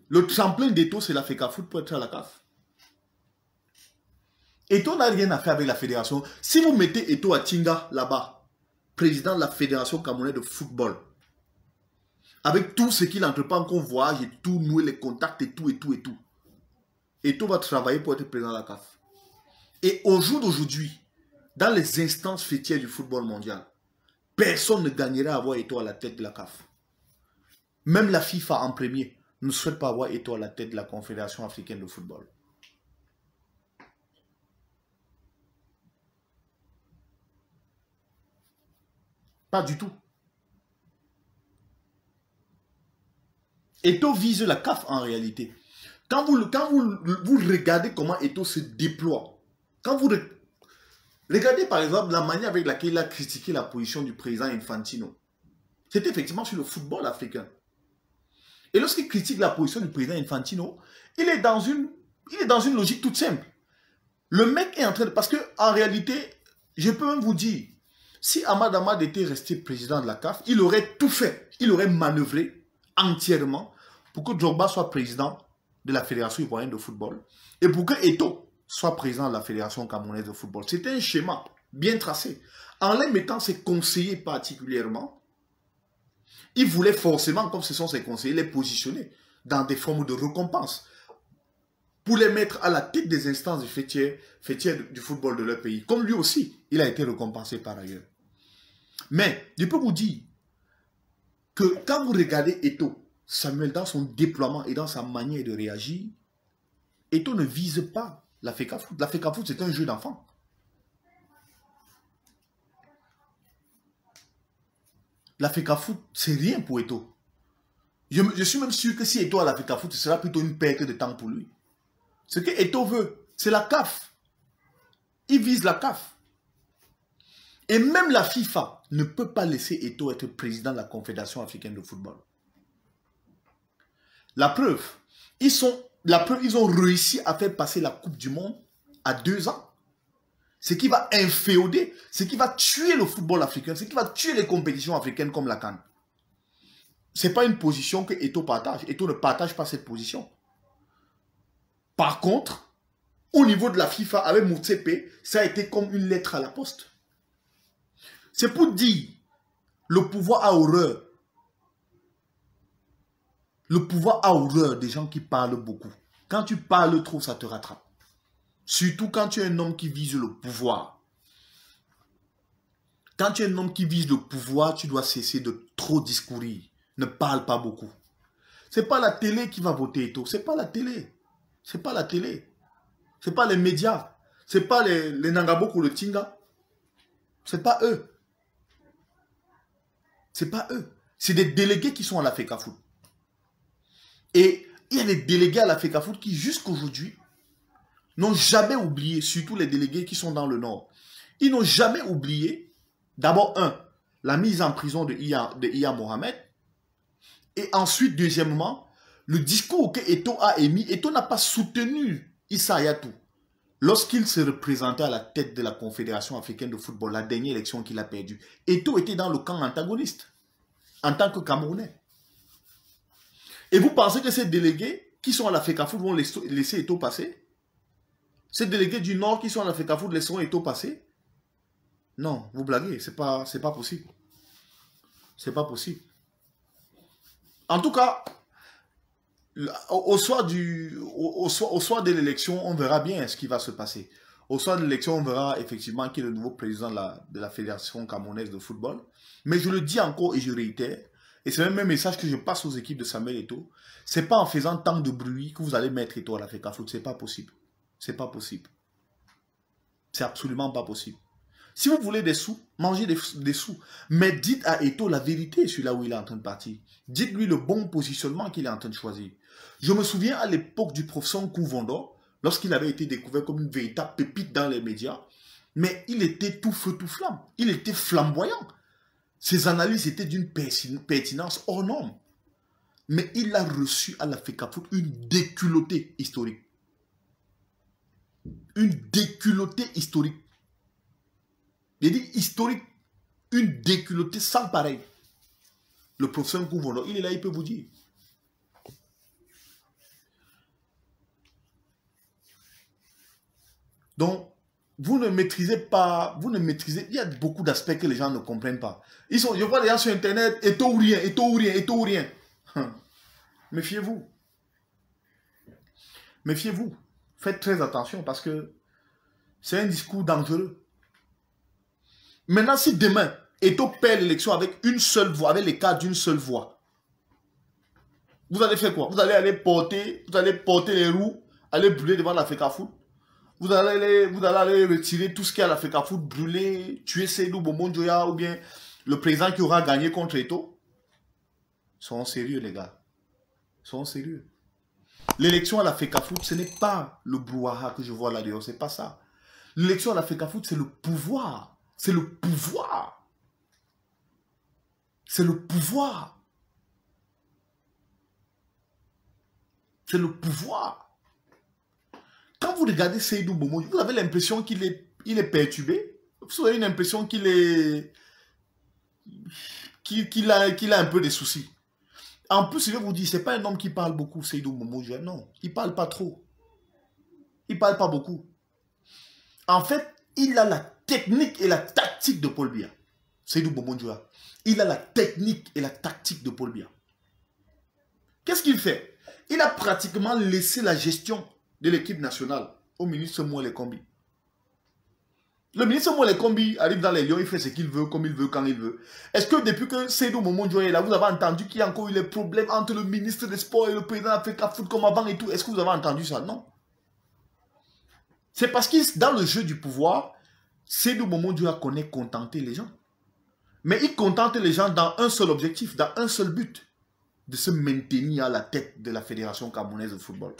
Le tremplin d'Eto'o, c'est la FECAFOOT pour être à la CAF. Eto'o n'a rien à faire avec la fédération. Si vous mettez Eto'o à Tinga, là-bas, président de la Fédération camerounaise de football, avec tout ce qu'il entreprend qu'on voyage et tout, nouer les contacts et tout, Eto'o va travailler pour être président de la CAF. Et au jour d'aujourd'hui, dans les instances fêtières du football mondial, personne ne gagnerait à avoir Eto'o à la tête de la CAF. Même la FIFA en premier ne souhaite pas avoir Eto'o à la tête de la Confédération africaine de football. Pas du tout. Eto'o vise la CAF en réalité. Quand vous regardez comment Eto'o se déploie, quand vous regardez par exemple la manière avec laquelle il a critiqué la position du président Infantino, c'est effectivement sur le football africain. Et lorsqu'il critique la position du président Infantino, il est dans une logique toute simple. Le mec est en train de... Parce qu'en réalité, je peux même vous dire, si Ahmad Ahmad était resté président de la CAF, il aurait tout fait. Il aurait manœuvré entièrement pour que Drogba soit président de la Fédération ivoirienne de football et pour que Eto'o soit président de la Fédération camerounaise de football. C'était un schéma bien tracé. En les mettant ses conseillers particulièrement, il voulait forcément, comme ce sont ses conseillers, les positionner dans des formes de récompense pour les mettre à la tête des instances fêtières du football de leur pays. Comme lui aussi, il a été récompensé par ailleurs. Mais je peux vous dire que quand vous regardez Eto'o, Samuel, dans son déploiement et dans sa manière de réagir, Eto'o ne vise pas la FECAFOOT. La FECAFOOT, c'est un jeu d'enfant. La FECAFOOT, c'est rien pour Eto'o. Je suis même sûr que si Eto'o a la FECAFOOT, ce sera plutôt une perte de temps pour lui. Ce que Eto'o veut, c'est la CAF. Il vise la CAF. Et même la FIFA ne peut pas laisser Eto'o être président de la Confédération africaine de football. La preuve, ils ont réussi à faire passer la Coupe du Monde à 2 ans. Ce qui va inféoder, ce qui va tuer le football africain, ce qui va tuer les compétitions africaines comme la CAN. Ce n'est pas une position que Eto'o partage. Eto'o ne partage pas cette position. Par contre, au niveau de la FIFA, avec Motsepe, ça a été comme une lettre à la poste. C'est pour dire, le pouvoir a horreur. Le pouvoir a horreur des gens qui parlent beaucoup. Quand tu parles trop, ça te rattrape. Surtout quand tu es un homme qui vise le pouvoir. Quand tu es un homme qui vise le pouvoir, tu dois cesser de trop discourir. Ne parle pas beaucoup. C'est pas la télé qui va voter Eto'o. C'est pas la télé. C'est pas la télé. C'est pas les médias. C'est pas les Nangabok ou le Tinga. C'est pas eux. C'est pas eux. C'est des délégués qui sont à la FECAFOOT. Et il y a des délégués à la FECAFOOT qui, jusqu'aujourd'hui, n'ont jamais oublié, surtout les délégués qui sont dans le Nord, ils n'ont jamais oublié, d'abord, la mise en prison de Iya Mohamed, et ensuite, deuxièmement, le discours que Eto'o a émis. Eto'o n'a pas soutenu Issa Hayatou lorsqu'il se représentait à la tête de la Confédération africaine de football, la dernière élection qu'il a perdue. Eto'o était dans le camp antagoniste, en tant que Camerounais. Et vous pensez que ces délégués qui sont à la FECAFOOT vont laisser Eto'o passer? Ces délégués du Nord qui sont à la FECAFOOT laisseront Eto'o passer? Non, vous blaguez, c'est pas possible. C'est pas possible. En tout cas, au soir de l'élection, on verra bien ce qui va se passer. Au soir de l'élection, on verra effectivement qui est le nouveau président de la Fédération camerounaise de football. Mais je le dis encore et je réitère, et c'est même un message que je passe aux équipes de Samuel Eto'o, c'est pas en faisant tant de bruit que vous allez mettre Eto'o à la FECAFOOT. C'est pas possible. C'est pas possible. C'est absolument pas possible. Si vous voulez des sous, mangez des sous. Mais dites à Eto'o la vérité sur là où il est en train de partir. Dites-lui le bon positionnement qu'il est en train de choisir. Je me souviens à l'époque du professeur Nkouvondo, lorsqu'il avait été découvert comme une véritable pépite dans les médias, mais il était tout feu, tout flamme. Il était flamboyant. Ses analyses étaient d'une pertinence hors norme. Mais il a reçu à la FECAFOOT une déculottée historique. Une déculottée historique. Il dit historique, une déculottée sans pareil. Le professeur Nkouvondo, il est là, il peut vous dire. Donc, vous ne maîtrisez pas, il y a beaucoup d'aspects que les gens ne comprennent pas. Je vois les gens sur Internet, Eto'o ou rien, Eto'o ou rien, Eto'o ou rien. Méfiez-vous. Méfiez-vous. Faites très attention parce que c'est un discours dangereux. Maintenant, si demain, Eto'o perd l'élection avec une seule voix, avec l'écart d'une seule voix, vous allez faire quoi? Vous allez aller porter les roues, aller brûler devant la FECAFOOT. Vous allez aller retirer tout ce qu'il y a à la FECAFOOT, brûler, tuer Seydou Bombon Dioya ou bien le président qui aura gagné contre Eto'o. Soyons sérieux, les gars. Soyons sérieux. L'élection à la FECAFOOT, ce n'est pas le brouhaha que je vois là-dehors, c'est pas ça. L'élection à la FECAFOOT, c'est le pouvoir. C'est le pouvoir. C'est le pouvoir. C'est le pouvoir. Quand vous regardez Seydou Bomo, vous avez l'impression qu'il est perturbé. Vous avez une impression qu'il a un peu des soucis. En plus, je vais vous dire, ce n'est pas un homme qui parle beaucoup, Seydou Bomo. Non, il ne parle pas trop. Il ne parle pas beaucoup. En fait, il a la technique et la tactique de Paul Biya. Seydou Bomo Dioya. Il a la technique et la tactique de Paul Biya. Qu'est-ce qu'il fait? Il a pratiquement laissé la gestion de l'équipe nationale au ministre Mouele Kombi. Le ministre Mouele Kombi arrive dans les Lions, il fait ce qu'il veut, comme il veut, quand il veut. Est-ce que depuis que Seydou Bomo Dioya est là, vous avez entendu qu'il y a encore eu les problèmes entre le ministre des Sports et le président de la FECAFOOT comme avant et tout? Est-ce que vous avez entendu ça? Non. C'est parce que dans le jeu du pouvoir, Seydou Bomo Dioya connaît contenter les gens. Mais il contente les gens dans un seul objectif, dans un seul but, de se maintenir à la tête de la Fédération camerounaise de football.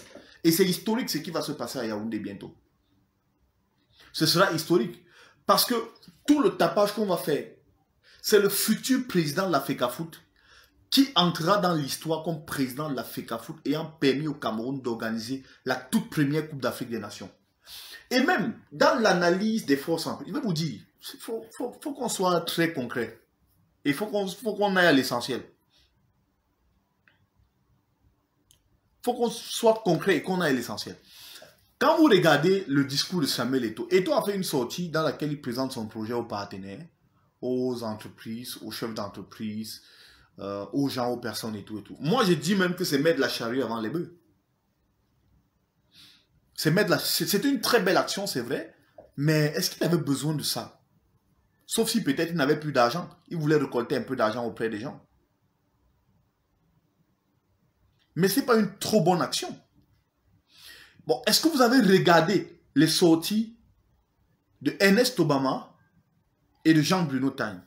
Et c'est historique ce qui va se passer à Yaoundé bientôt. Ce sera historique. Parce que tout le tapage qu'on va faire, c'est le futur président de la FECAFOOT qui entrera dans l'histoire comme président de la FECAFOOT ayant permis au Cameroun d'organiser la toute première Coupe d'Afrique des Nations. Et même dans l'analyse des forces en place, je vais vous dire, il faut qu'on soit très concret. Il faut qu'on aille à l'essentiel. Il faut qu'on soit concret et qu'on aille à l'essentiel. Quand vous regardez le discours de Samuel Eto'o, Eto'o a fait une sortie dans laquelle il présente son projet aux partenaires, aux entreprises, aux chefs d'entreprise, aux gens, aux personnes et tout et tout. Moi, je dis même que c'est mettre la charrue avant les bœufs. C'est une très belle action, c'est vrai, mais est-ce qu'il avait besoin de ça? Sauf si peut-être il n'avait plus d'argent. Il voulait récolter un peu d'argent auprès des gens. Mais ce n'est pas une trop bonne action. Bon, est-ce que vous avez regardé les sorties de Ernest Obama et de Jean-Bruno Tagne?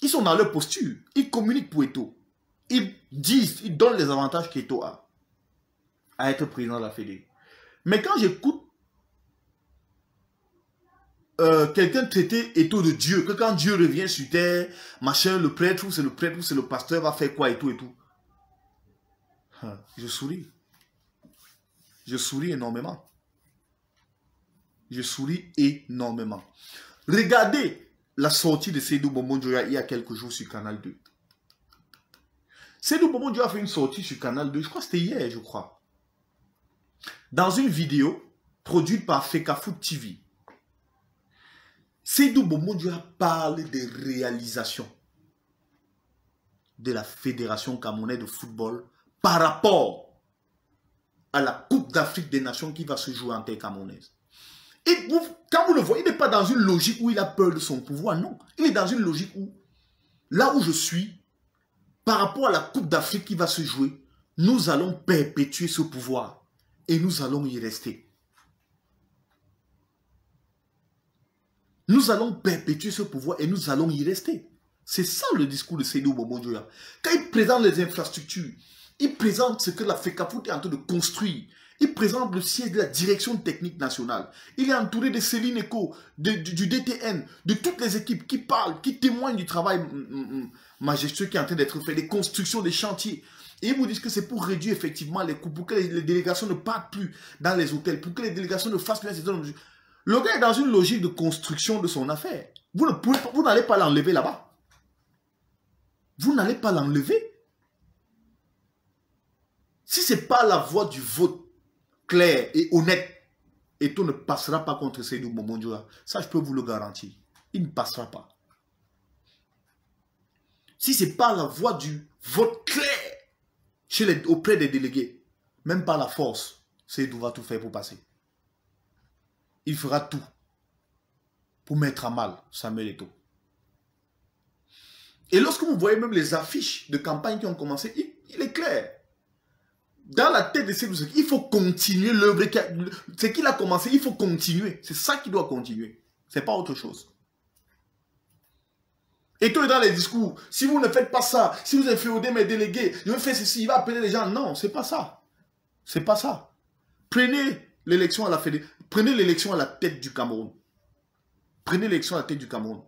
Ils sont dans leur posture. Ils communiquent pour Eto'o. Ils disent, ils donnent les avantages qu'Eto'o a à être président de la Fédé. Mais quand j'écoute quelqu'un traiter Eto'o de Dieu, que quand Dieu revient sur terre, machin, le prêtre, ou c'est le prêtre, ou c'est le pasteur, va faire quoi et tout et tout. Je souris. Je souris énormément. Je souris énormément. Regardez la sortie de Seydou Bombon Dioya il y a quelques jours sur Canal 2. Seydou Bombon Dioya a fait une sortie sur Canal 2, je crois que c'était hier, je crois. Dans une vidéo produite par Fecafoot TV. Seydou Bombon Dioya parle des réalisations de la Fédération camerounaise de football par rapport à la Coupe d'Afrique des Nations qui va se jouer en terre camerounaise. Et quand vous le voyez, il n'est pas dans une logique où il a peur de son pouvoir, non. Il est dans une logique où, là où je suis, par rapport à la Coupe d'Afrique qui va se jouer, nous allons perpétuer ce pouvoir et nous allons y rester. Nous allons perpétuer ce pouvoir et nous allons y rester. C'est ça le discours de Seydou Bombon Dioya. Quand il présente les infrastructures, il présente ce que la FECAFOOT est en train de construire. Il présente le siège de la direction technique nationale. Il est entouré de Céline Eco, du DTN, de toutes les équipes qui parlent, qui témoignent du travail majestueux qui est en train d'être fait, des constructions, des chantiers. Et ils vous disent que c'est pour réduire effectivement les coûts, pour que les délégations ne partent plus dans les hôtels, pour que les délégations ne fassent plus la saison. Le gars est dans une logique de construction de son affaire. Vous n'allez pas l'enlever là-bas. Vous n'allez pas l'enlever. Si ce n'est pas la voie du vote clair et honnête, Eto'o ne passera pas contre Seydou Bombon Dioya. Ça, je peux vous le garantir. Il ne passera pas. Si ce n'est pas la voie du vote clair auprès des délégués, même par la force, Seydou va tout faire pour passer. Il fera tout pour mettre à mal Samuel Eto'o. Et lorsque vous voyez même les affiches de campagne qui ont commencé, il est clair. Dans la tête de Seydou, il faut continuer l'œuvre. Ce qu'il a commencé, il faut continuer. C'est ça qui doit continuer. Ce n'est pas autre chose. Eto'o est dans les discours. Si vous ne faites pas ça, si vous inféodez mes délégués, je vais faire ceci, il va appeler les gens. Non, ce n'est pas ça. Ce n'est pas ça. Prenez l'élection à la Fédé. Prenez l'élection à la tête du Cameroun. Prenez l'élection à la tête du Cameroun.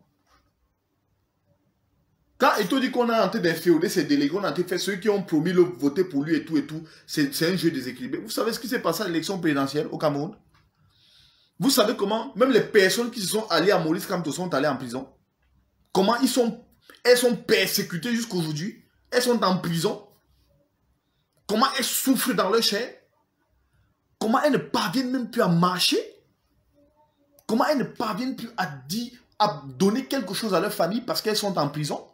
Quand Eto'o dit qu'on a en train d'inféoder ses délégués, on a en train de faire ceux qui ont promis de voter pour lui et tout, c'est un jeu déséquilibré. Vous savez ce qui s'est passé à l'élection présidentielle au Cameroun? Vous savez comment, même les personnes qui se sont alliées à Maurice Kamto sont allées en prison? Comment elles sont persécutées jusqu'à aujourd'hui? Elles sont en prison? Comment elles souffrent dans leur chair? Comment elles ne parviennent même plus à marcher? Comment elles ne parviennent plus à donner quelque chose à leur famille parce qu'elles sont en prison?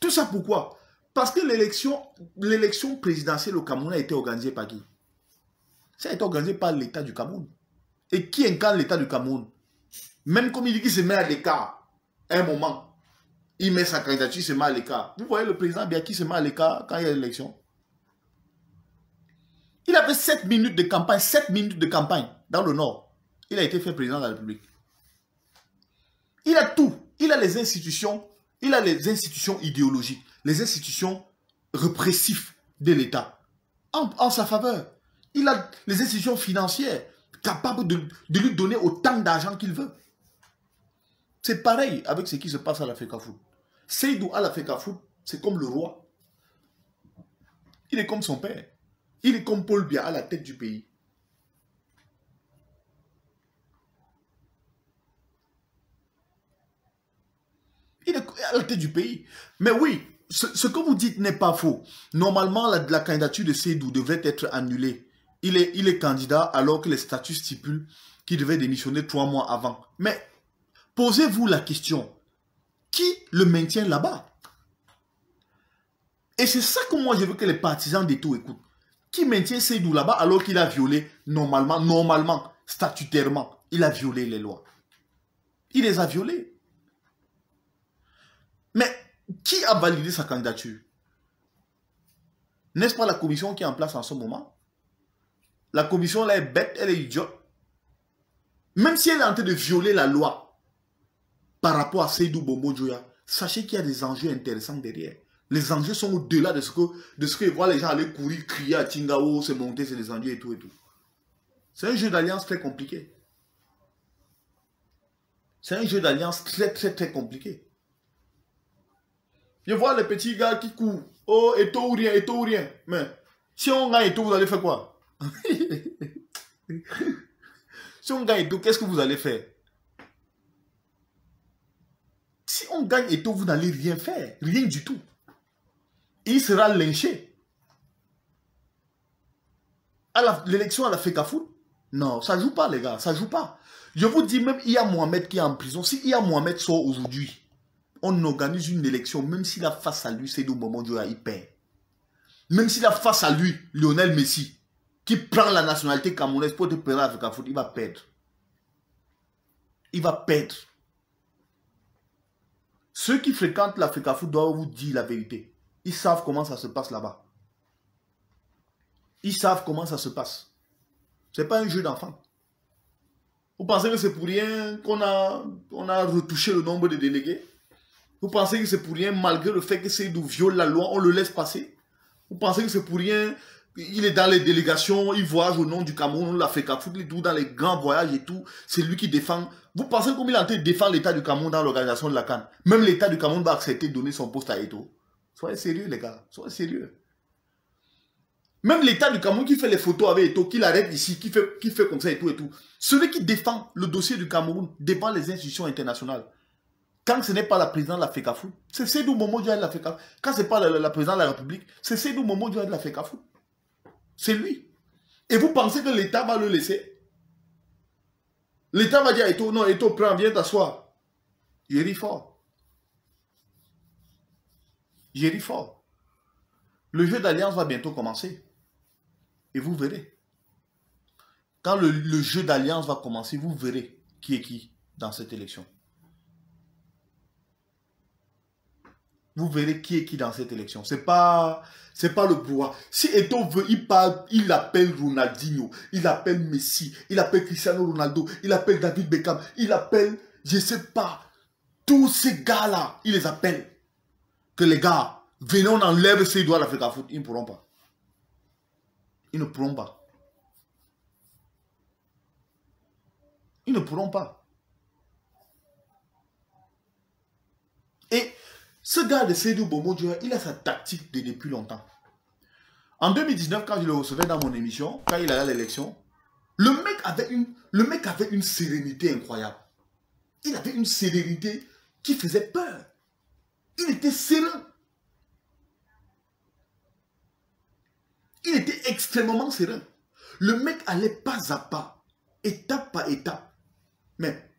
Tout ça pourquoi? Parce que l'élection présidentielle au Cameroun a été organisée par qui? Ça a été organisé par l'État du Cameroun. Et qui incarne l'État du Cameroun? Même comme il dit qu'il se met à l'écart, à un moment, il met sa candidature, il se met à l'écart. Vous voyez le président bien qui se met à l'écart quand il y a l'élection? Il avait 7 minutes de campagne, 7 minutes de campagne dans le Nord. Il a été fait président de la République. Il a tout. Il a les institutions. Il a les institutions idéologiques, les institutions répressives de l'État en sa faveur. Il a les institutions financières capables de lui donner autant d'argent qu'il veut. C'est pareil avec ce qui se passe à la FECAFOOT. Seydou à la FECAFOOT, c'est comme le roi. Il est comme son père. Il est comme Paul Biya à la tête du pays. Il est à la tête du pays. Mais oui, ce que vous dites n'est pas faux. Normalement, la candidature de Seydou devrait être annulée. Il est candidat alors que les statuts stipulent qu'il devait démissionner 3 mois avant. Mais posez-vous la question, qui le maintient là-bas? Et c'est ça que moi je veux que les partisans d'Eto'o écoutent. Qui maintient Seydou là-bas alors qu'il a violé normalement, statutairement, il a violé les lois? Il les a violés. Mais qui a validé sa candidature? N'est-ce pas la commission qui est en place en ce moment? La commission là est bête, elle est idiote. Même si elle est en train de violer la loi par rapport à Seydou Bombo Dioya, sachez qu'il y a des enjeux intéressants derrière. Les enjeux sont au-delà de ce que voient les gens aller courir, crier à Tingao, se monter, c'est des enjeux et tout et tout. C'est un jeu d'alliance très compliqué. C'est un jeu d'alliance très, très, très compliqué. Je vois les petits gars qui courent. Oh, Eto ou rien, Eto ou rien. Mais si on gagne Eto, vous allez faire quoi? Si on gagne Eto, qu'est-ce que vous allez faire? Si on gagne Eto, vous n'allez rien faire. Rien du tout. Il sera lynché. L'élection à la FECAFOOT, non, ça ne joue pas, les gars. Ça ne joue pas. Je vous dis, même Iya Mohamed qui est en prison, si Iya Mohamed sort aujourd'hui, on organise une élection, même s'il a face à lui, Seydou Bombo Dioya, il perd. Même s'il a face à lui, Lionel Messi, qui prend la nationalité camerounaise pour te perdre avec la foot, il va perdre. Il va perdre. Ceux qui fréquentent l'Africa Foot doivent vous dire la vérité. Ils savent comment ça se passe là-bas. Ils savent comment ça se passe. Ce n'est pas un jeu d'enfant. Vous pensez que c'est pour rien qu'on a retouché le nombre de délégués? Vous pensez que c'est pour rien, malgré le fait que Seydou viole la loi, on le laisse passer? Vous pensez que c'est pour rien, il est dans les délégations, il voyage au nom du Cameroun, l'Africa Foot, il est tout dans les grands voyages et tout. C'est lui qui défend. Vous pensez combien il est en train de défendre l'État du Cameroun dans l'organisation de la CAN? Même l'État du Cameroun va accepter de donner son poste à Eto. Soyez sérieux, les gars. Soyez sérieux. Même l'État du Cameroun qui fait les photos avec Eto, qui l'arrête ici, qui fait comme ça et tout et tout. Celui qui défend le dossier du Cameroun défend les institutions internationales. Quand ce n'est pas la présidente de la FECAFOOT, c'est Seydou Bombo Dioya de la FECAFOOT. Quand ce n'est pas la présidente de la République, c'est Seydou Bombo Dioya de la FECAFOOT. C'est lui. Et vous pensez que l'État va le laisser? L'État va dire à Eto, non, Eto, prends, viens t'asseoir. J'ai ri fort. J'ai ri fort. Le jeu d'alliance va bientôt commencer. Et vous verrez. Quand le jeu d'alliance va commencer, vous verrez qui est qui dans cette élection. Vous verrez qui est qui dans cette élection. C'est pas le pouvoir. Si Eto veut, il appelle Ronaldinho, il appelle Messi, il appelle Cristiano Ronaldo, il appelle David Beckham, il appelle, je sais pas, tous ces gars-là, il les appelle. Que les gars, venez, on enlève ses doigts à l'Africa Foot. Ils ne pourront pas. Ils ne pourront pas. Ils ne pourront pas. Et ce gars de Seydou Bombo Dioya, il a sa tactique depuis longtemps. En 2019, quand je le recevais dans mon émission, quand il allait à l'élection, le mec avait une sérénité incroyable. Il avait une sérénité qui faisait peur. Il était serein. Il était extrêmement serein. Le mec allait pas à pas, étape par étape. Mais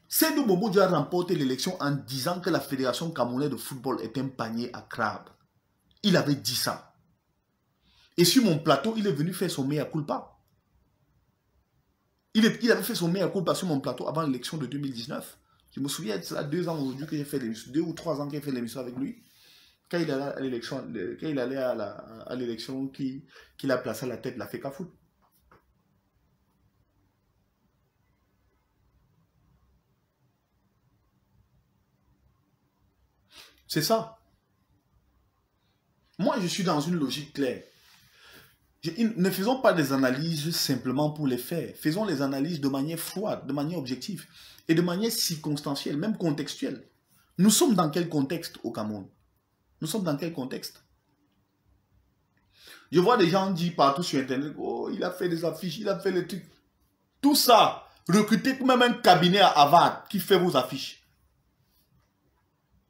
Seydou Bombo Dioya a remporté l'élection en disant que la Fédération camerounaise de football est un panier à crabes. Il avait dit ça. Et sur mon plateau, il est venu faire son mea culpa. Il avait fait son mea culpa sur mon plateau avant l'élection de 2019. Je me souviens, c'est là 2 ans aujourd'hui que j'ai fait l'émission, 2 ou 3 ans que j'ai fait l'émission avec lui. Quand il allait à l'élection, qu'il a placé à la tête de la FECAFOOT. C'est ça. Moi, je suis dans une logique claire. Ne faisons pas des analyses simplement pour les faire. Faisons les analyses de manière froide, de manière objective et de manière circonstancielle, même contextuelle. Nous sommes dans quel contexte au Cameroun? Nous sommes dans quel contexte? Je vois des gens dire partout sur Internet, oh, il a fait des affiches, il a fait les trucs. Tout ça, recrutez même un cabinet à Harvard qui fait vos affiches.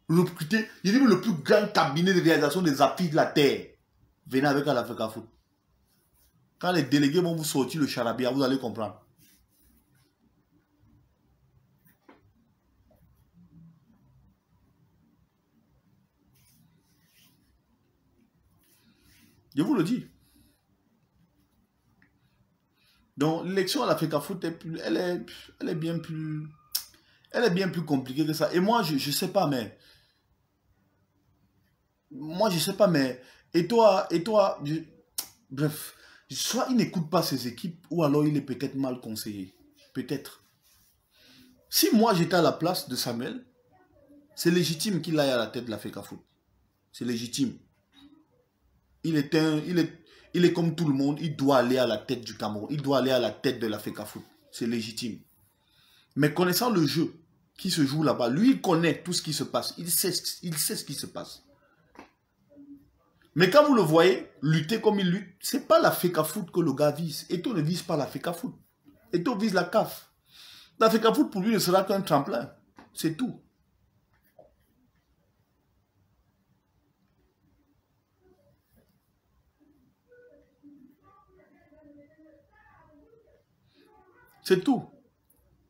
Recrutez, je dis le plus grand cabinet de réalisation des affiches de la Terre. Venez avec l'Africa Foot. Quand les délégués vont vous sortir le charabia, vous allez comprendre. Je vous le dis. Donc, l'élection à l'Africa Foot, elle est bien plus... Elle est bien plus compliquée que ça. Et moi, je sais pas, mais... Moi, je sais pas, mais... Bref, soit il n'écoute pas ses équipes, ou alors il est peut-être mal conseillé. Peut-être. Si moi, j'étais à la place de Samuel, c'est légitime qu'il aille à la tête de la FECAFOOT. C'est légitime. Il est comme tout le monde, il doit aller à la tête du Cameroun. Il doit aller à la tête de la FECAFOOT. C'est légitime. Mais connaissant le jeu qui se joue là-bas, lui, il connaît tout ce qui se passe. Il sait ce qui se passe. Mais quand vous le voyez lutter comme il lutte, c'est pas la FECAFOOT que le gars vise. Eto'o ne vise pas la FECAFOOT. Eto'o vise la CAF. La FECAFOOT pour lui ne sera qu'un tremplin. C'est tout. C'est tout.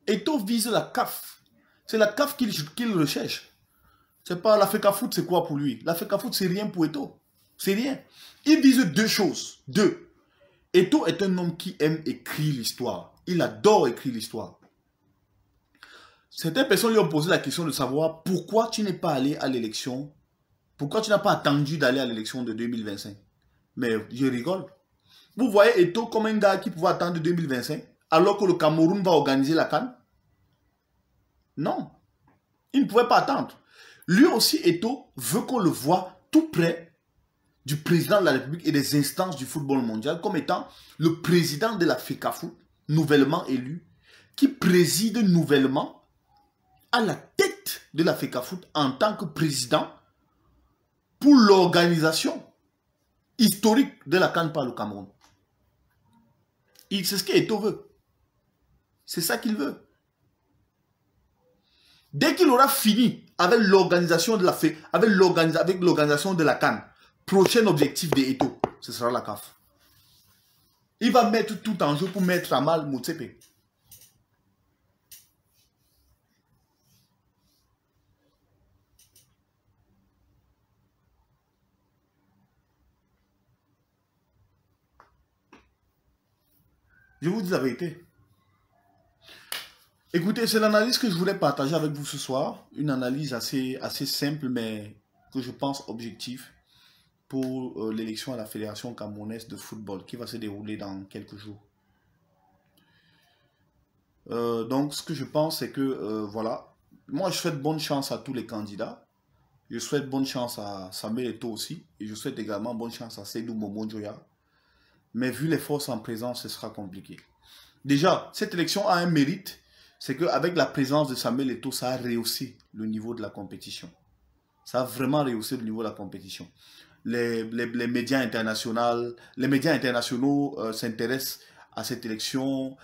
Eto'o vise la CAF. C'est la CAF qu'il recherche. C'est pas la FECAFOOT, c'est quoi pour lui? La FECAFOOT, c'est rien pour Eto'o. C'est rien. Il vise deux choses. Deux. Eto'o est un homme qui aime écrire l'histoire. Il adore écrire l'histoire. Certaines personnes lui ont posé la question de savoir pourquoi tu n'es pas allé à l'élection, pourquoi tu n'as pas attendu d'aller à l'élection de 2025. Mais je rigole. Vous voyez Eto'o comme un gars qui pouvait attendre 2025 alors que le Cameroun va organiser la CAN? Non. Il ne pouvait pas attendre. Lui aussi, Eto'o, veut qu'on le voie tout près du président de la République et des instances du football mondial comme étant le président de la FECAFOOT, nouvellement élu, qui préside nouvellement à la tête de la FECAFOOT en tant que président pour l'organisation historique de la CAN par le Cameroun. C'est ce qu'Eto'o veut. C'est ça qu'il veut. Dès qu'il aura fini avec l'organisation de la avec l'organisation de la CAN, prochain objectif de Eto'o, ce sera la CAF. Il va mettre tout en jeu pour mettre à mal Motsepe. Je vous dis la vérité. Écoutez, c'est l'analyse que je voulais partager avec vous ce soir. Une analyse assez simple, mais que je pense objective pour l'élection à la Fédération camerounaise de football qui va se dérouler dans quelques jours. Donc, ce que je pense, c'est que, voilà, moi, je souhaite bonne chance à tous les candidats. Je souhaite bonne chance à Samuel Eto'o aussi. Et je souhaite également bonne chance à Seydou Momo Njoya. Mais vu les forces en présence, ce sera compliqué. Déjà, cette élection a un mérite, c'est qu'avec la présence de Samuel Eto'o, ça a rehaussé le niveau de la compétition. Ça a vraiment rehaussé le niveau de la compétition. Les médias internationaux, s'intéressent à cette élection.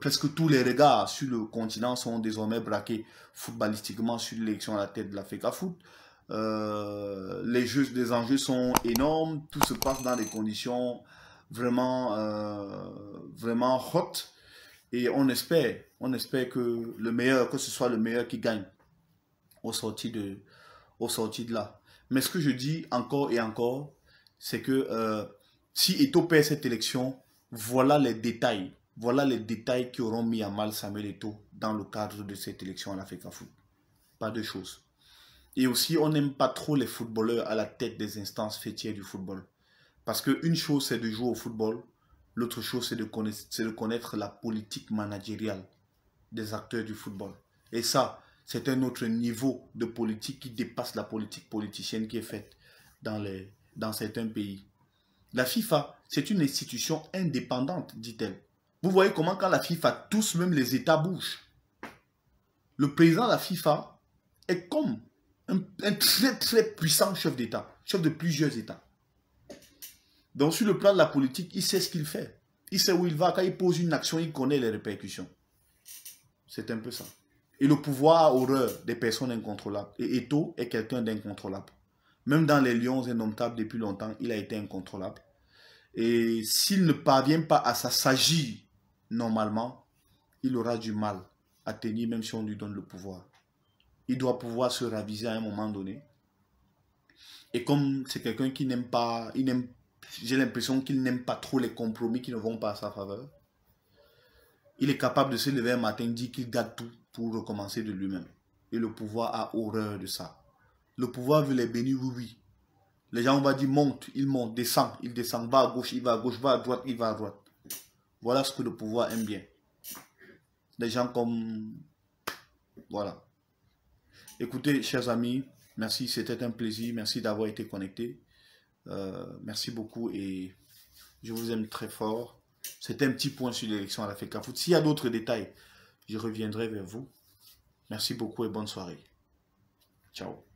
Presque tous les regards sur le continent sont désormais braqués footballistiquement sur l'élection à la tête de la FECAFOOT. Les enjeux sont énormes. Tout se passe dans des conditions vraiment, vraiment hot. Et on espère que ce soit le meilleur qui gagne au sorti de là. Mais ce que je dis encore et encore, c'est que si Eto'o perd cette élection, voilà les détails qui auront mis à mal Samuel Eto'o dans le cadre de cette élection à la FECAFOOT. Pas de choses. Et aussi, on n'aime pas trop les footballeurs à la tête des instances fêtières du football. Parce qu'une chose, c'est de jouer au football. L'autre chose, c'est de connaître la politique managériale des acteurs du football. Et ça, c'est un autre niveau de politique qui dépasse la politique politicienne qui est faite dans certains pays. La FIFA, c'est une institution indépendante, dit-elle. Vous voyez comment quand la FIFA touche, même les États bougent. Le président de la FIFA est comme un très très puissant chef d'État, chef de plusieurs États. Donc sur le plan de la politique, il sait ce qu'il fait. Il sait où il va. Quand il pose une action, il connaît les répercussions. C'est un peu ça. Et le pouvoir a horreur des personnes incontrôlables. Et Eto'o est quelqu'un d'incontrôlable. Même dans les lions indomptables depuis longtemps, il a été incontrôlable. Et s'il ne parvient pas à s'assagir normalement, il aura du mal à tenir même si on lui donne le pouvoir. Il doit pouvoir se raviser à un moment donné. Et comme c'est quelqu'un qui n'aime pas, j'ai l'impression qu'il n'aime pas trop les compromis qui ne vont pas à sa faveur. Il est capable de se lever un matin et dire qu'il garde tout pour recommencer de lui-même. Et le pouvoir a horreur de ça. Le pouvoir veut les bénir, oui, oui. Les gens, on va dire, monte, il monte, descend, il descend, va à gauche, il va à gauche, va à droite, il va à droite. Voilà ce que le pouvoir aime bien. Des gens comme... Voilà. Écoutez, chers amis, merci, c'était un plaisir. Merci d'avoir été connectés. Merci beaucoup et je vous aime très fort. C'était un petit point sur l'élection à la FECAFOOT. S'il y a d'autres détails, je reviendrai vers vous. Merci beaucoup et bonne soirée. Ciao.